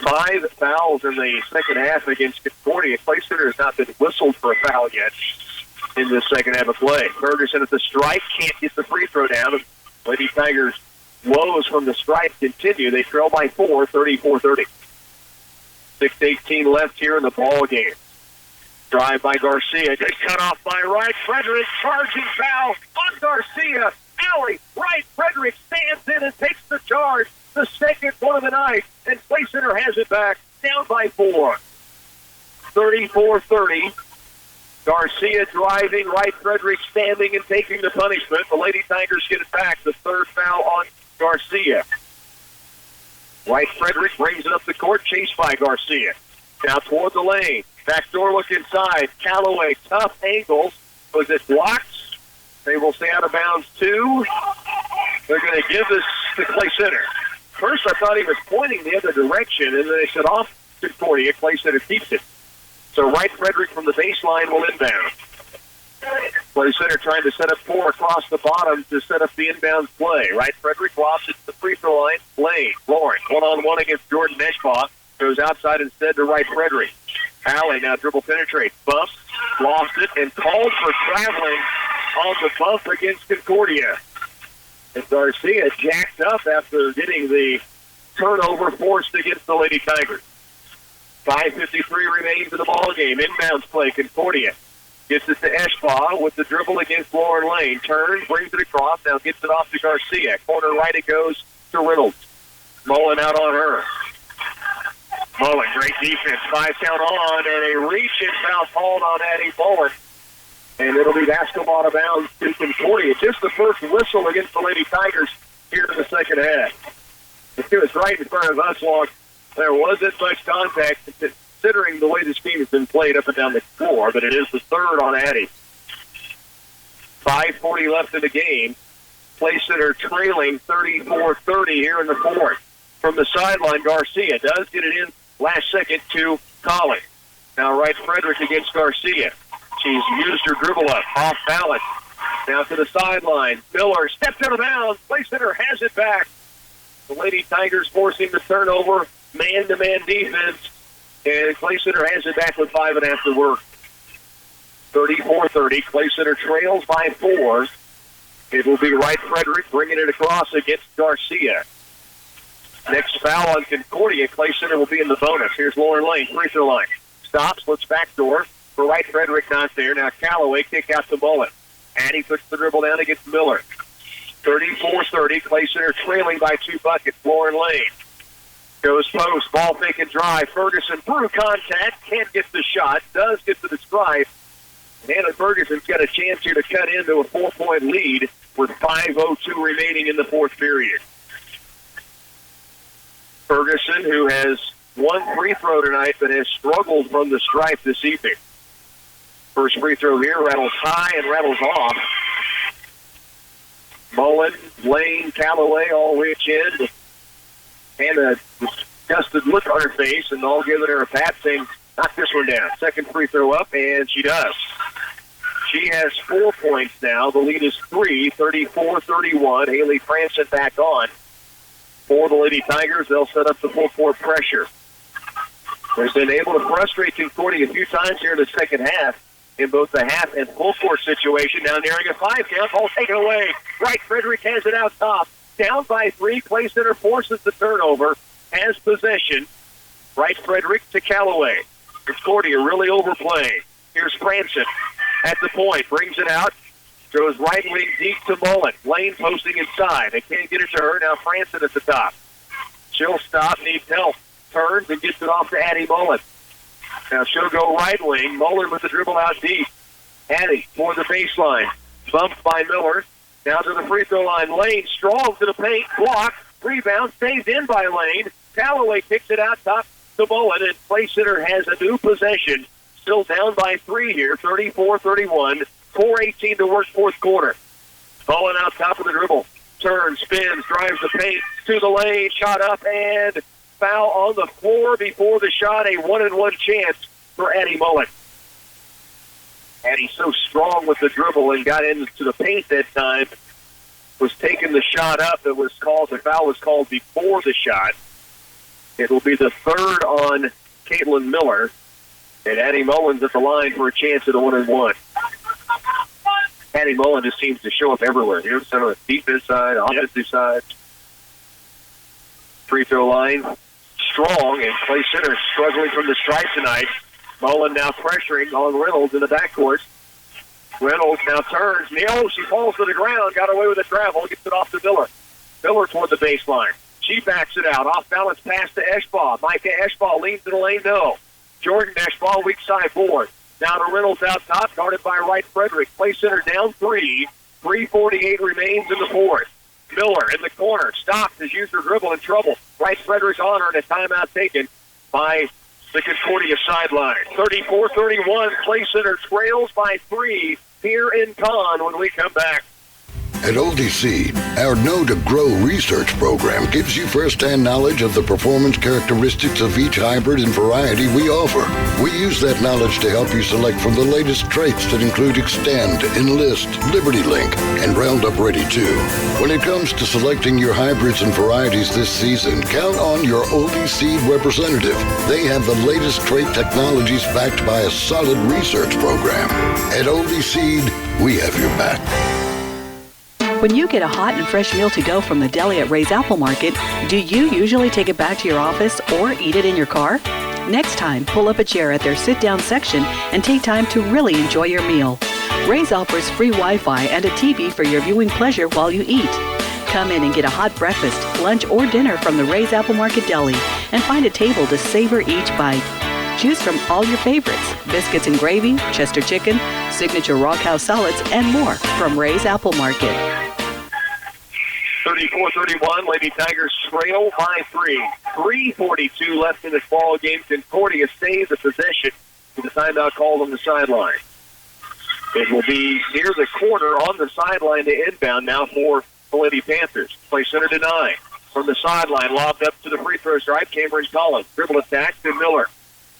5 fouls in the second half against Concordia. Clay Center has not been whistled for a foul yet in the second half of play. Ferguson at the stripe, can't get the free throw down. Lady Tigers' woes from the stripe continue. They trail by 4, 34-30. 6:18 left here in the ball game. Drive by Garcia, just cut off by Wright Frederick, charging foul on Garcia. Alley, Wright Frederick stands in and takes the charge. The second one of the night, and Clay Center has it back, down by 4. 34-30. Garcia driving, Wright Frederick standing and taking the punishment. The Lady Tigers get it back. The third foul on Garcia. Wright Frederick brings it up the court, chased by Garcia. Now toward the lane. Backdoor look inside. Callaway, tough angles. Was it blocked? They will stay out of bounds 2. They're going to give this to Clay Center. First, I thought he was pointing the other direction, and then they said off Concordia. Clay Center keeps it. So Wright Frederick from the baseline will inbound. Clay Center trying to set up 4 across the bottom to set up the inbound play. Wright Frederick lobs it to the free throw line. Lane, Lauren, one-on-one against Jordan Eschbaugh. Goes outside instead to Wright Frederick. Alley now dribble penetrates. Bumps, lost it, and called for traveling on the bump against Concordia. And Garcia jacked up after getting the turnover forced against the Lady Tigers. 5:53 remains in the ball game. Inbounds play. Concordia gets it to Eschbaugh with the dribble against Lauren Lane. Turns, brings it across. Now gets it off to Garcia. Corner right it goes to Reynolds. Mullen out on her. Mullen, great defense. 5 count on, and a reach-in foul called on Addie Mullen. And it'll be basketball out of bounds to Concordia. Just the first whistle against the Lady Tigers here in the second half. It was right in front of us, Long. There wasn't much contact considering the way this game has been played up and down the floor, but it is the third on Addie. 5:40 left in the game. Clay Center trailing 34-30 here in the fourth. From the sideline, Garcia does get it in last second to Collins. Now Wright Frederick against Garcia. She's used her dribble up, off balance. Now to the sideline. Miller steps out of bounds. Clay Center has it back. The Lady Tigers forcing the turnover, man-to-man defense, and Clay Center has it back with 5.5 to work. 34-30. Clay Center trails by 4. It will be Wright Frederick bringing it across against Garcia. Next foul on Concordia. Clay Center will be in the bonus. Here's Lauren Lane, free throw line. Stops, looks backdoor. For Wright Frederick, not there. Now Callaway kick out to Mullen. Addie puts the dribble down against Miller. 34-30. Clay Center trailing by 2 buckets. Lauren Lane goes post. Ball fake and drive. Ferguson through contact. Can't get the shot. Does get to the stripe. Hannah Ferguson's got a chance here to cut into a 4-point lead with 5:02 remaining in the fourth period. Ferguson, who has 1 free throw tonight, but has struggled from the stripe this evening. First free throw here rattles high and rattles off. Mullen, Lane, Callaway all reach in. And a disgusted look on her face, and all giving her a pat saying, knock this one down. Second free throw up, and she does. She has 4 points now. The lead is 3, 34-31. Haley Franson back on. For the Lady Tigers, they'll set up the full-court pressure. They've been able to frustrate Concordia a few times here in the second half in both the half and full-court situation. Now nearing a 5 count. Ball taken away. Wright Frederick has it out top. Down by 3. Clay Center forces the turnover. Has possession. Wright Frederick to Callaway. Concordia really overplaying. Here's Franson at the point. Brings it out. Goes right wing deep to Mullen. Lane posting inside. They can't get it to her. Now Franson at the top. She'll stop. Needs help. Turns and gets it off to Addie Mullen. Now she'll go right wing. Mullen with the dribble out deep. Addie for the baseline. Bumped by Miller. Now to the free throw line. Lane strong to the paint. Block. Rebound. Stays in by Lane. Callaway kicks it out top to Mullen. And Clay Center has a new possession. Still down by 3 here. 34-31. 4:18 to work fourth quarter. Mullen out top of the dribble. Turns, spins, drives the paint to the lane. Shot up and foul on the floor before the shot. A 1-and-1 chance for Addie Mullen. Addie so strong with the dribble and got into the paint that time. Was taking the shot up. It was called, the foul was called before the shot. It will be the third on Caitlin Miller. And Addie Mullins at the line for a chance at a 1-and-1. Addie Mullins just seems to show up everywhere. Here, on the defense side, offensive side. Free throw line, strong, and Clay Center struggling from the stripe tonight. Mullins now pressuring on Reynolds in the backcourt. Reynolds now turns. She falls to the ground, got away with a travel, gets it off to Miller. Miller toward the baseline. She backs it out. Off balance pass to Eschbaugh. Micah Eschbaugh leans to the lane, no. Jordan Eschbaugh, weak side board. Now to Reynolds out top, guarded by Wright Frederick. Play Center down 3. 3:48 remains in the fourth. Miller in the corner. Stops as user dribble in trouble. Wright Frederick's on her and a timeout taken by the Concordia sideline. 34-31. Play Center trails by 3 here in Con when we come back. At Oldie Seed, our Know to Grow research program gives you first-hand knowledge of the performance characteristics of each hybrid and variety we offer. We use that knowledge to help you select from the latest traits that include Extend, Enlist, Liberty Link, and Roundup Ready 2. When it comes to selecting your hybrids and varieties this season, count on your Oldie Seed representative. They have the latest trait technologies backed by a solid research program. At Oldie Seed, we have your back. When you get a hot and fresh meal to go from the deli at Ray's Apple Market, do you usually take it back to your office or eat it in your car? Next time, pull up a chair at their sit-down section and take time to really enjoy your meal. Ray's offers free Wi-Fi and a TV for your viewing pleasure while you eat. Come in and get a hot breakfast, lunch, or dinner from the Ray's Apple Market Deli and find a table to savor each bite. Choose from all your favorites, biscuits and gravy, Chester chicken, signature raw cow salads, and more from Ray's Apple Market. 34-31, Lady Tigers trail by 3. 3:42 left in this ball game. Concordia stays the possession with a timeout called on the sideline. It will be near the corner on the sideline to inbound now for the Lady Panthers. Play Center to 9. From the sideline, lobbed up to the free throw stripe, Cameron Collins. Dribble attack to Miller.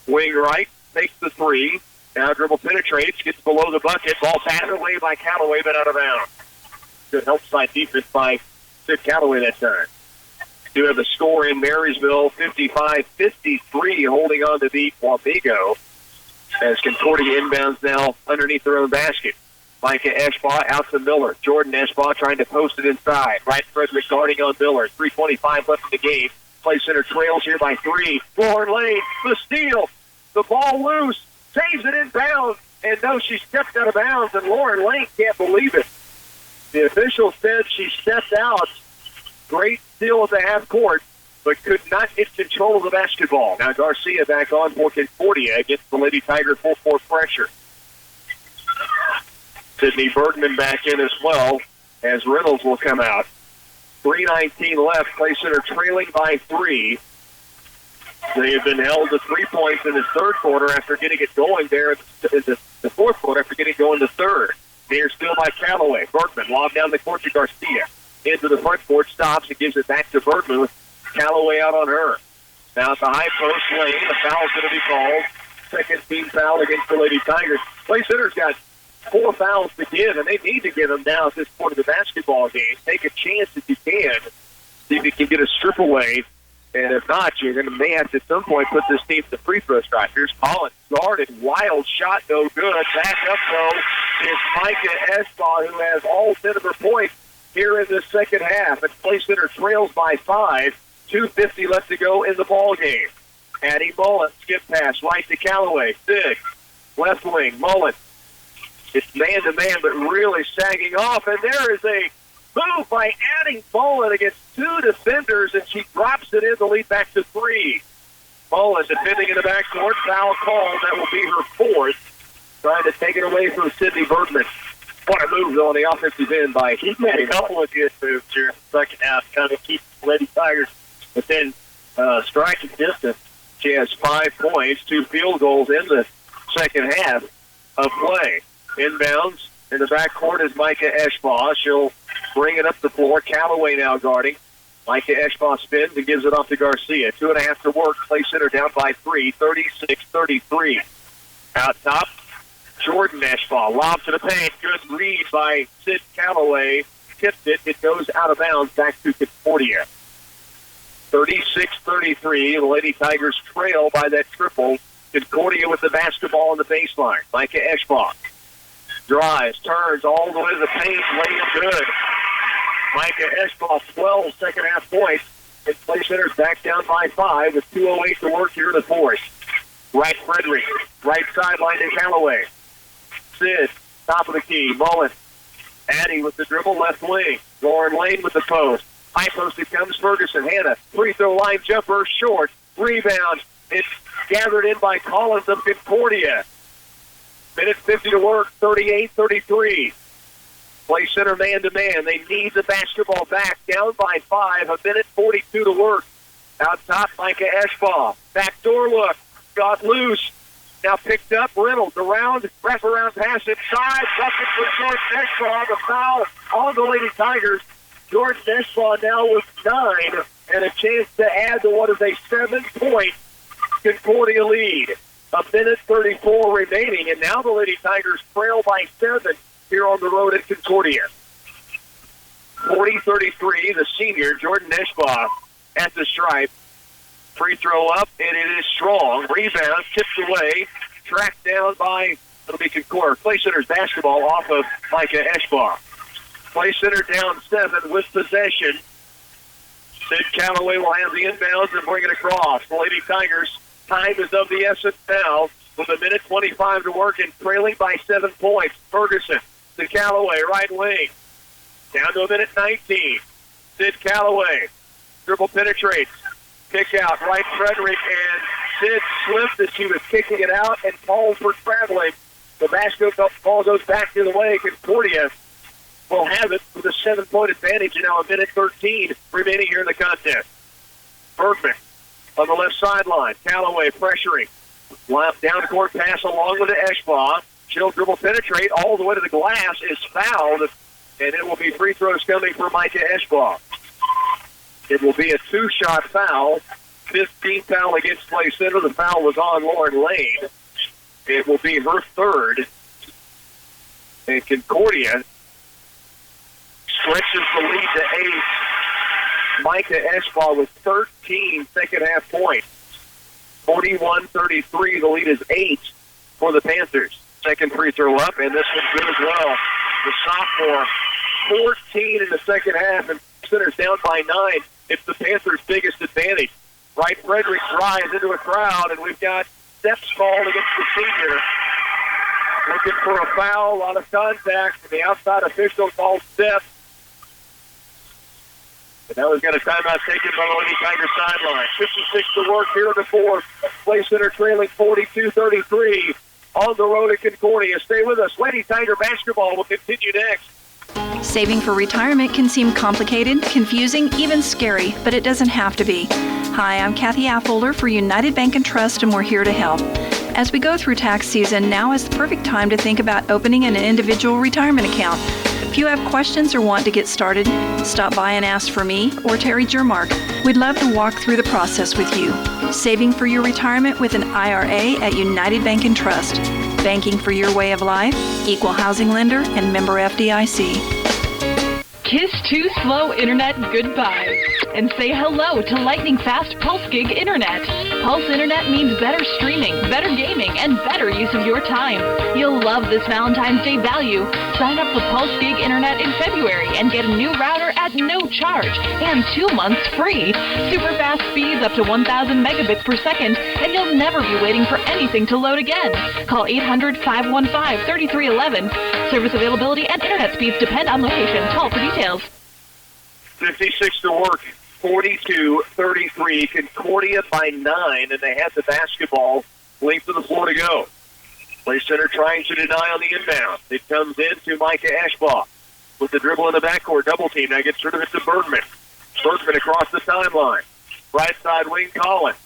Wing right, takes the 3. Now dribble penetrates, gets below the bucket. Ball batted away by Callaway, but out of bounds. Good help side defense by Sid Callaway that time. Do have a score in Marysville, 55-53, holding on to beat Wamego as Concordia inbounds now underneath their own basket. Micah Eschbaugh out to Miller. Jordan Eschbaugh trying to post it inside. Wright Frederick guarding on Miller. 3:25 left in the game. Play Center trails here by 3. Lauren Lane, the steal. The ball loose. Saves it inbounds. And no, she stepped out of bounds, and Lauren Lane can't believe it. The official said she stepped out. Great steal at the half court, but could not get control of the basketball. Now Garcia back on for Concordia against the Lady Tiger full court pressure. Sydney Bergman back in as well as Reynolds will come out. 3:19 left. Play Center trailing by 3. They have been held to 3 points in the third quarter after getting it going there in the fourth quarter after getting it going to third. Near still by Callaway. Bergman lobbed down the court to Garcia. Into the front court, stops and gives it back to Bergman with Callaway out on her. Now at the high post lane, a foul's going to be called. Second team foul against the Lady Tigers. Play Center's got 4 fouls to give, and they need to give them now at this point of the basketball game. Take a chance if you can. See if you can get a strip away. And if not, you're going to may have to at some point put this team to the free throw stripe. Here's Collins guarded. Wild shot, no good. Back up, though, is Micah Eschbaugh, who has all 10 of her points here in the second half. And Play Center trails by 5. 2:50 left to go in the ball game. Addie Mullen, skip pass, right to Callaway. Big. Left wing, Mullen. It's man-to-man, but really sagging off. And there is a move by Addie Mullen against 2 defenders, and she drops it in to lead back to 3. Mullen defending in the backcourt. Foul called. That will be her 4th. Trying to take it away from Sydney Bergman. What a move, though, on the offensive end by he made a couple of good moves here in the second half, kind of keep Lady Tigers within striking distance. She has 5 points, 2 field goals in the second half of play. Inbounds in the backcourt is Micah Eschbaugh. She'll bring it up the floor. Callaway now guarding. Micah Eschbaugh spins and gives it off to Garcia. 2.5 to work. Play Center down by 3, 36-33. Out top, Jordan Eschbaugh. Lob to the paint. Good read by Sid Callaway. Tipped it. It goes out of bounds back to Concordia. 36-33. The Lady Tigers trail by that triple. Concordia with the basketball on the baseline. Micah Eschbach drives, turns all the way to the paint, laying good. Micah Eschbach, 12 second-half points. And Clay Center's back down by 5 with 2:08 to work here in the fourth. Right Frederick, right sideline to Callaway. Sid, top of the key. Mullen, Addy with the dribble, left wing. Lauren Lane with the post. High post, it comes Ferguson. Hannah, free throw line jumper, short. Rebound. It's gathered in by Collins of Concordia. Minute 50 to work, 38-33. Play center man-to-man. They need the basketball back. Down by 5. A minute 42 to work. Out top, Micah Eschbach. Backdoor look. Got loose. Now picked up. Reynolds around. Wraparound pass inside. Bucket for Jordan Eschbach. The foul on the Lady Tigers. Jordan Eschbach now with 9. And a chance to add to what is a 7-point Concordia lead. A minute 34 remaining. And now the Lady Tigers trail by 7. Here on the road at Concordia. 40-33, the senior, Jordan Eschbach, at the stripe. Free throw up, and it is strong. Rebound, tipped away, tracked down by, it'll be Concordia. Clay Center's basketball off of Micah Eschbach. Clay Center down 7 with possession. Sid Callaway will have the inbounds and bring it across. The Lady Tigers, time is of the essence now, with a minute 25 to work and trailing by 7 points. Ferguson to Callaway, right wing. Down to a minute 19. Sid Callaway. Dribble penetrates. Kick out, right Frederick, and Sid slipped as she was kicking it out and called for traveling. The basketball goes back to the way. Concordia will have it with a 7-point advantage, and now a minute 13 remaining here in the contest. Bergman on the left sideline. Callaway pressuring. Down court pass along with the Eschbach. She'll dribble penetrate all the way to the glass, is fouled, and it will be free throws coming for Micah Eschbach. It will be a 2-shot foul. 15th foul against Clay Center. The foul was on Lauren Lane. It will be her third. And Concordia stretches the lead to 8. Micah Eschbach with 13 second-half points. 41-33. The lead is 8 for the Panthers. Second free throw up, and this one's good as well. The sophomore, 14 in the second half, and Center's down by 9. It's the Panthers' biggest advantage. Right, Frederick drives into a crowd, and we've got steps called against the senior. Looking for a foul, a lot of contact, and the outside official called steps. And now we've got a timeout taken by the Lady Tigers sideline. 56 to work here in the fourth. Clay Center trailing 42-33 on the road at Concordia. Stay with us. Lady Tiger basketball will continue next. Saving for retirement can seem complicated, confusing, even scary, but it doesn't have to be. Hi, I'm Kathy Affolder for United Bank and Trust, and we're here to help. As we go through tax season, now is the perfect time to think about opening an individual retirement account. If you have questions or want to get started, stop by and ask for me or Terry Jermark. We'd love to walk through the process with you. Saving for your retirement with an IRA at United Bank and Trust. Banking for your way of life, equal housing lender, and member FDIC. Kiss Too Slow Internet goodbye and say hello to lightning fast Pulse Gig Internet. Pulse Internet means better streaming, better gaming, and better use of your time. You'll love this Valentine's Day value. Sign up for Pulse Gig Internet in February and get a new router at no charge and 2 months free. Super fast speeds up to 1,000 megabits per second, and you'll never be waiting for anything to load again. Call 800-515-3311. Service availability and internet speeds depend on location. Call for details. 56 to work, 42-33. Concordia by 9, and they have the basketball. Length of the floor to go. Play Center trying to deny on the inbound. It comes in to Micah Eschbach with the dribble in the backcourt. Double team. Now gets rid of it to Bergman. Bergman across the timeline. Right side wing Collins.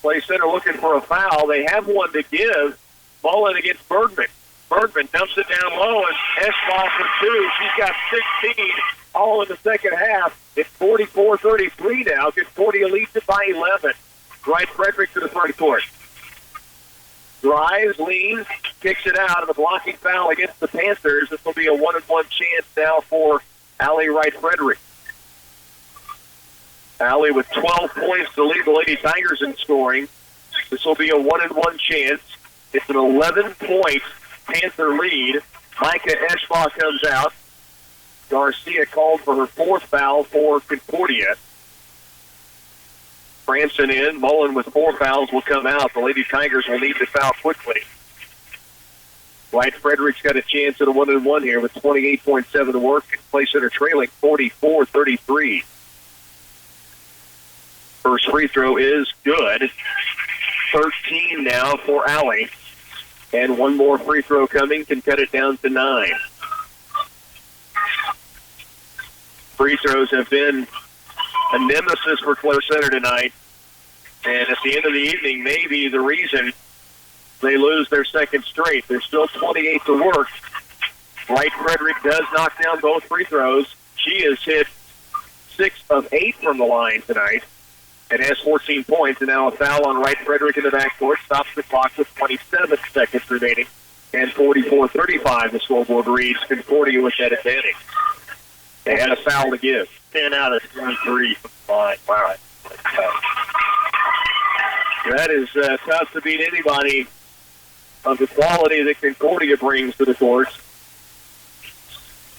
Play Center looking for a foul. They have one to give. Mullen against Bergman. Bergman dumps it down low, and Eschbach for 2. She's got 16 all in the second half. It's 44-33 now. Concordia leads it by 11. Right Frederick to the front court. Drives, leans, kicks it out, and a blocking foul against the Panthers. This will be a 1-on-1 chance now for Allie Wright Frederick. Allie with 12 points to lead the Lady Tigers in scoring. This will be a 1-and-1 chance. It's an 11-point Panther lead. Micah Eschbaugh comes out. Garcia called for her fourth foul for Concordia. Branson in. Mullen with 4 fouls will come out. The Lady Tigers will need to foul quickly. Wright Frederick's got a chance at a 1-and-1 here with 28.7 to work. Clay Center trailing 44-33. First free throw is good. 13 now for Allie. And one more free throw coming can cut it down to 9. Free throws have been a nemesis for Clay Center tonight. And at the end of the evening, maybe the reason they lose their second straight. There's still 28 to work. Wright Frederick does knock down both free throws. She has hit 6 of 8 from the line tonight and has 14 points. And now a foul on Wright Frederick in the backcourt stops the clock with 27 seconds remaining. And 44-35, the scoreboard reads. Concordia with that advantage. They had a foul to give. 10 out of 23 from the line. Wow. That is tough to beat anybody of the quality that Concordia brings to the court.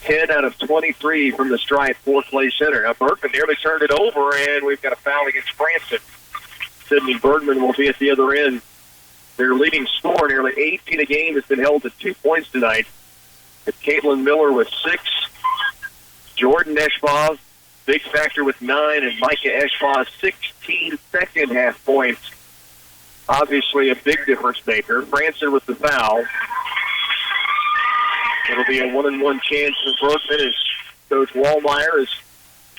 10 out of 23 from the stripe for Clay Center. Now, Bergman nearly turned it over, and we've got a foul against Branson. Sydney Bergman will be at the other end. Their leading scorer, nearly 18 a game, has been held to 2 points tonight. It's Caitlin Miller with 6. Jordan Eschbaugh, big factor with 9, and Micah Eschbaugh, 16 second-half points. Obviously a big difference maker. Branson with the foul. It'll be a 1-and-1 chance for Bergman as Coach Wallmeyer is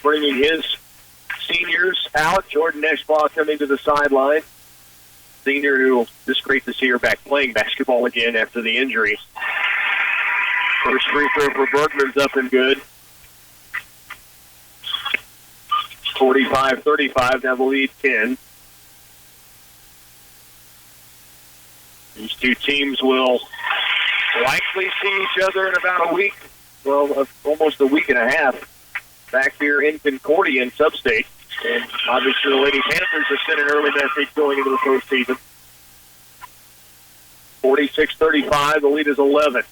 bringing his seniors out. Jordan Eschbaugh coming to the sideline. Senior who, just great to see her back playing basketball again after the injury. First free throw for Bergman's up and good. 45-35, now the lead 10. These two teams will likely see each other in about a week, well, almost a week and a half, back here in Concordia in Substate. And obviously the Lady Panthers have sent an early message going into the postseason. 46-35, the lead is 11.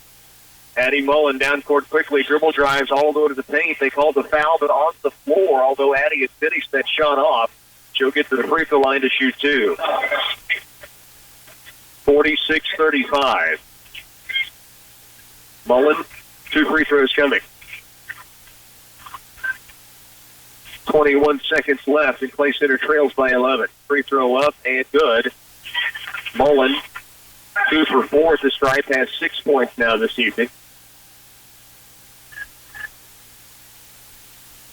Addie Mullen down court quickly, dribble drives all the way to the paint. They called the foul, but on the floor, although Addie has finished that shot off, she'll get to the free throw line to shoot 2. 46-35. Mullen, 2 free throws coming. 21 seconds left, and Clay Center trails by 11. Free throw up and good. Mullen, 2 for 4 at the stripe, has 6 points now this evening.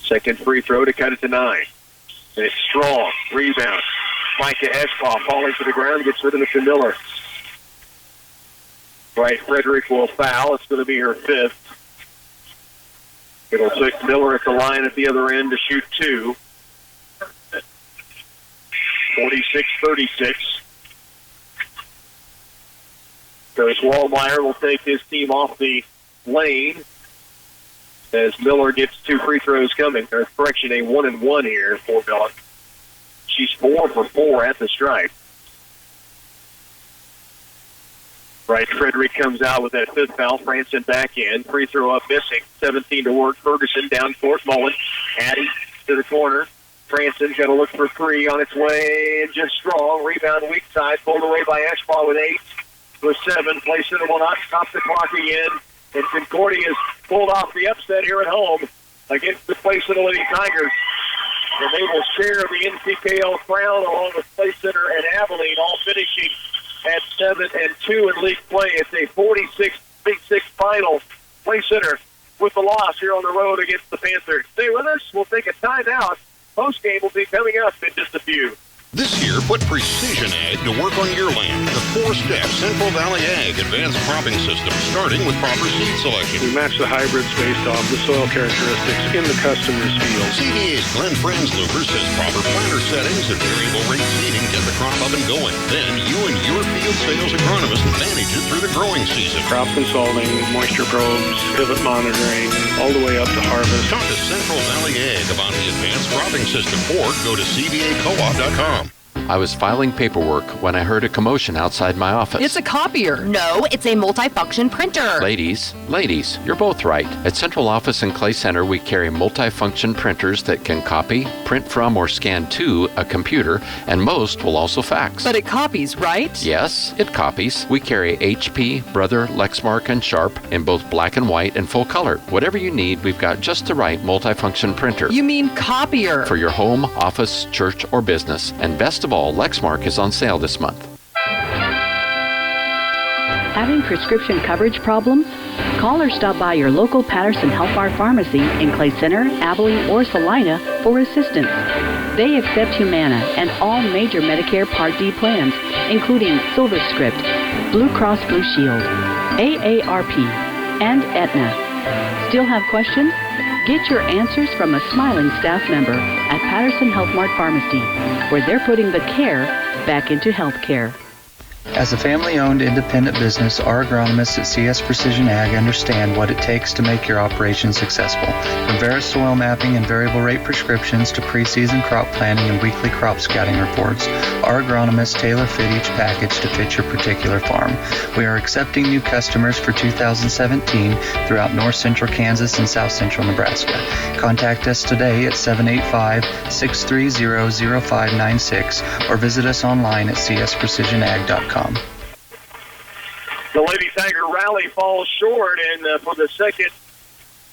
Second free throw to cut it to 9. And it's strong. Rebound. Micah Eschbaugh falling to the ground, gets rid of it to Miller. Wright Frederick will foul. It's going to be her 5th. It'll take Miller at the line at the other end to shoot 2. 46-36. Coach Wallmeyer will take his team off the lane as Miller gets 2 free throws coming. Or correction, a 1-and-1 here for Miller. She's 4 for 4 at the stripe. Wright Frederick comes out with that 5th foul. Franson back in. Free throw up missing. 17 to work. Ferguson down court. Mullen. Addie to the corner. Franson's got to look for 3 on its way. And just strong. Rebound weak side. Pulled away by Eschbaugh with 8. With 7. Clay Center will not stop the clock again. And Concordia has pulled off the upset here at home against the Clay Center Lady Tigers. And they will share the NCKL crown along with Clay Center and Abilene, all finishing at 7-2 in league play. It's a 46-6 final. Clay Center with the loss here on the road against the Panthers. Stay with us. We'll take a timeout. Postgame will be coming up in just a few. This year, put Precision Ag to work on your land. The 4-step Central Valley Ag Advanced Cropping System, starting with proper seed selection. We match the hybrids based off the soil characteristics in the customer's field. CVA's Glenn Franzluber says proper planter settings and variable rate seeding get the crop up and going. Then you and your field sales agronomist manage it through the growing season. Crop consulting, moisture probes, pivot monitoring, all the way up to harvest. Talk to Central Valley Ag about the Advanced Cropping System or go to cvacoop.com. I was filing paperwork when I heard a commotion outside my office. It's a copier. No, it's a multifunction printer. Ladies, you're both right. At Central Office and Clay Center, we carry multifunction printers that can copy, print from, or scan to a computer, and most will also fax. But it copies, right? Yes, it copies. We carry HP, Brother, Lexmark, and Sharp in both black and white and full color. Whatever you need, we've got just the right multifunction printer. You mean copier? For your home, office, church, or business. And best of all, Lexmark is on sale this month. Having prescription coverage problems? Call or stop by your local Patterson Health Mart pharmacy in Clay Center, Abilene, or Salina for assistance. They accept Humana and all major Medicare Part D plans, including SilverScript, Blue Cross Blue Shield, AARP, and Aetna. Still have questions? Get your answers from a smiling staff member at Patterson Health Mart Pharmacy, where they're putting the care back into healthcare. As a family-owned independent business, our agronomists at CS Precision Ag understand what it takes to make your operation successful. From soil mapping and variable rate prescriptions to preseason crop planning and weekly crop scouting reports, our agronomists tailor fit each package to fit your particular farm. We are accepting new customers for 2017 throughout north central Kansas and south central Nebraska. Contact us today at 785-630-0596 or visit us online at csprecisionag.com. The Lady Tiger rally falls short, and for the second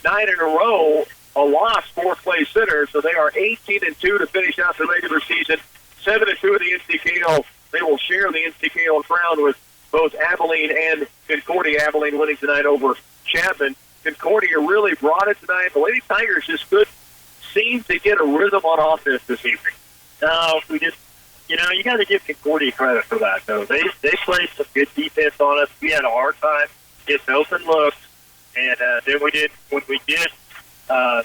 night in a row, a loss for Clay Center. So they are 18-2 to finish out the regular season. 7-2 in the NCKO. They will share the NCKO crown with both Abilene and Concordia. Abilene winning tonight over Chapman. Concordia really brought it tonight. The Lady Tigers just could seem to get a rhythm on offense this evening. No, we just. You got to give Concordia credit for that, though. They played some good defense on us. We had a hard time getting open looks, and then when we did get to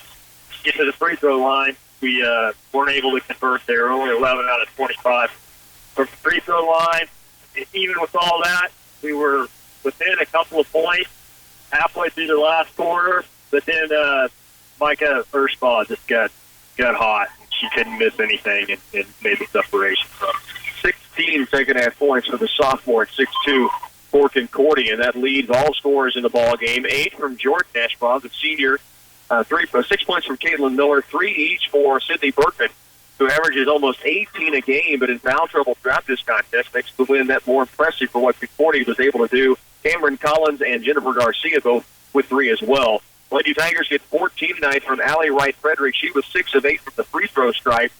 the free throw line, we weren't able to convert there. Only 11 out of 25 from the free throw line. Even with all that, we were within a couple of points halfway through the last quarter, but then Micah Erspaw just got hot. She couldn't miss anything and made the separation from 16 second-half points for the sophomore at 6'2" for Concordia. That leads all scorers in the ball game. 8 from Jordan Ashbaugh, the senior. 6 points from Caitlin Miller. 3 each for Sydney Berkman, who averages almost 18 a game, but in foul trouble throughout this contest. Makes the win that more impressive for what Concordia was able to do. Cameron Collins and Jennifer Garcia both with 3 as well. Lady Tigers get 14 tonight from Allie Wright-Frederick. She was 6 of 8 from the free throw stripe,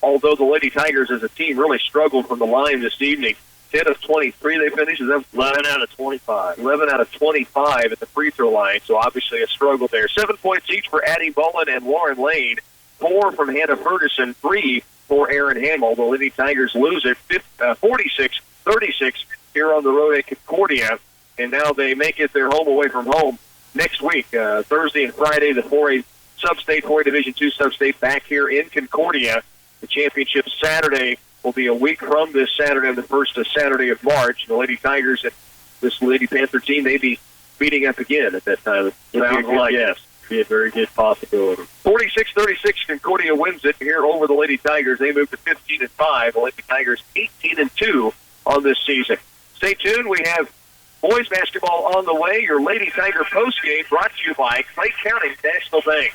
although the Lady Tigers as a team really struggled from the line this evening. 10 of 23 they finished. 11 out of 25. 11 out of 25 at the free throw line, so obviously a struggle there. 7 points each for Addie Bowen and Lauren Lane. 4 from Hannah Ferguson. 3 for Aaron Hamill. The Lady Tigers lose it 46-36 here on the road at Concordia, and now they make it their home away from home next week, Thursday and Friday, the 4A Sub-State, 4A Division II Sub-State back here in Concordia. The championship Saturday will be a week from this Saturday, the first Saturday of March. The Lady Tigers and this Lady Panther team may be beating up again at that time. Sounds like yes. Be a very good possibility. 46-36, Concordia wins it here over the Lady Tigers. They move to 15-5. The Lady Tigers 18-2 on this season. Stay tuned. We have boys basketball on the way. Your Lady Tiger postgame brought to you by Clay County National Bank.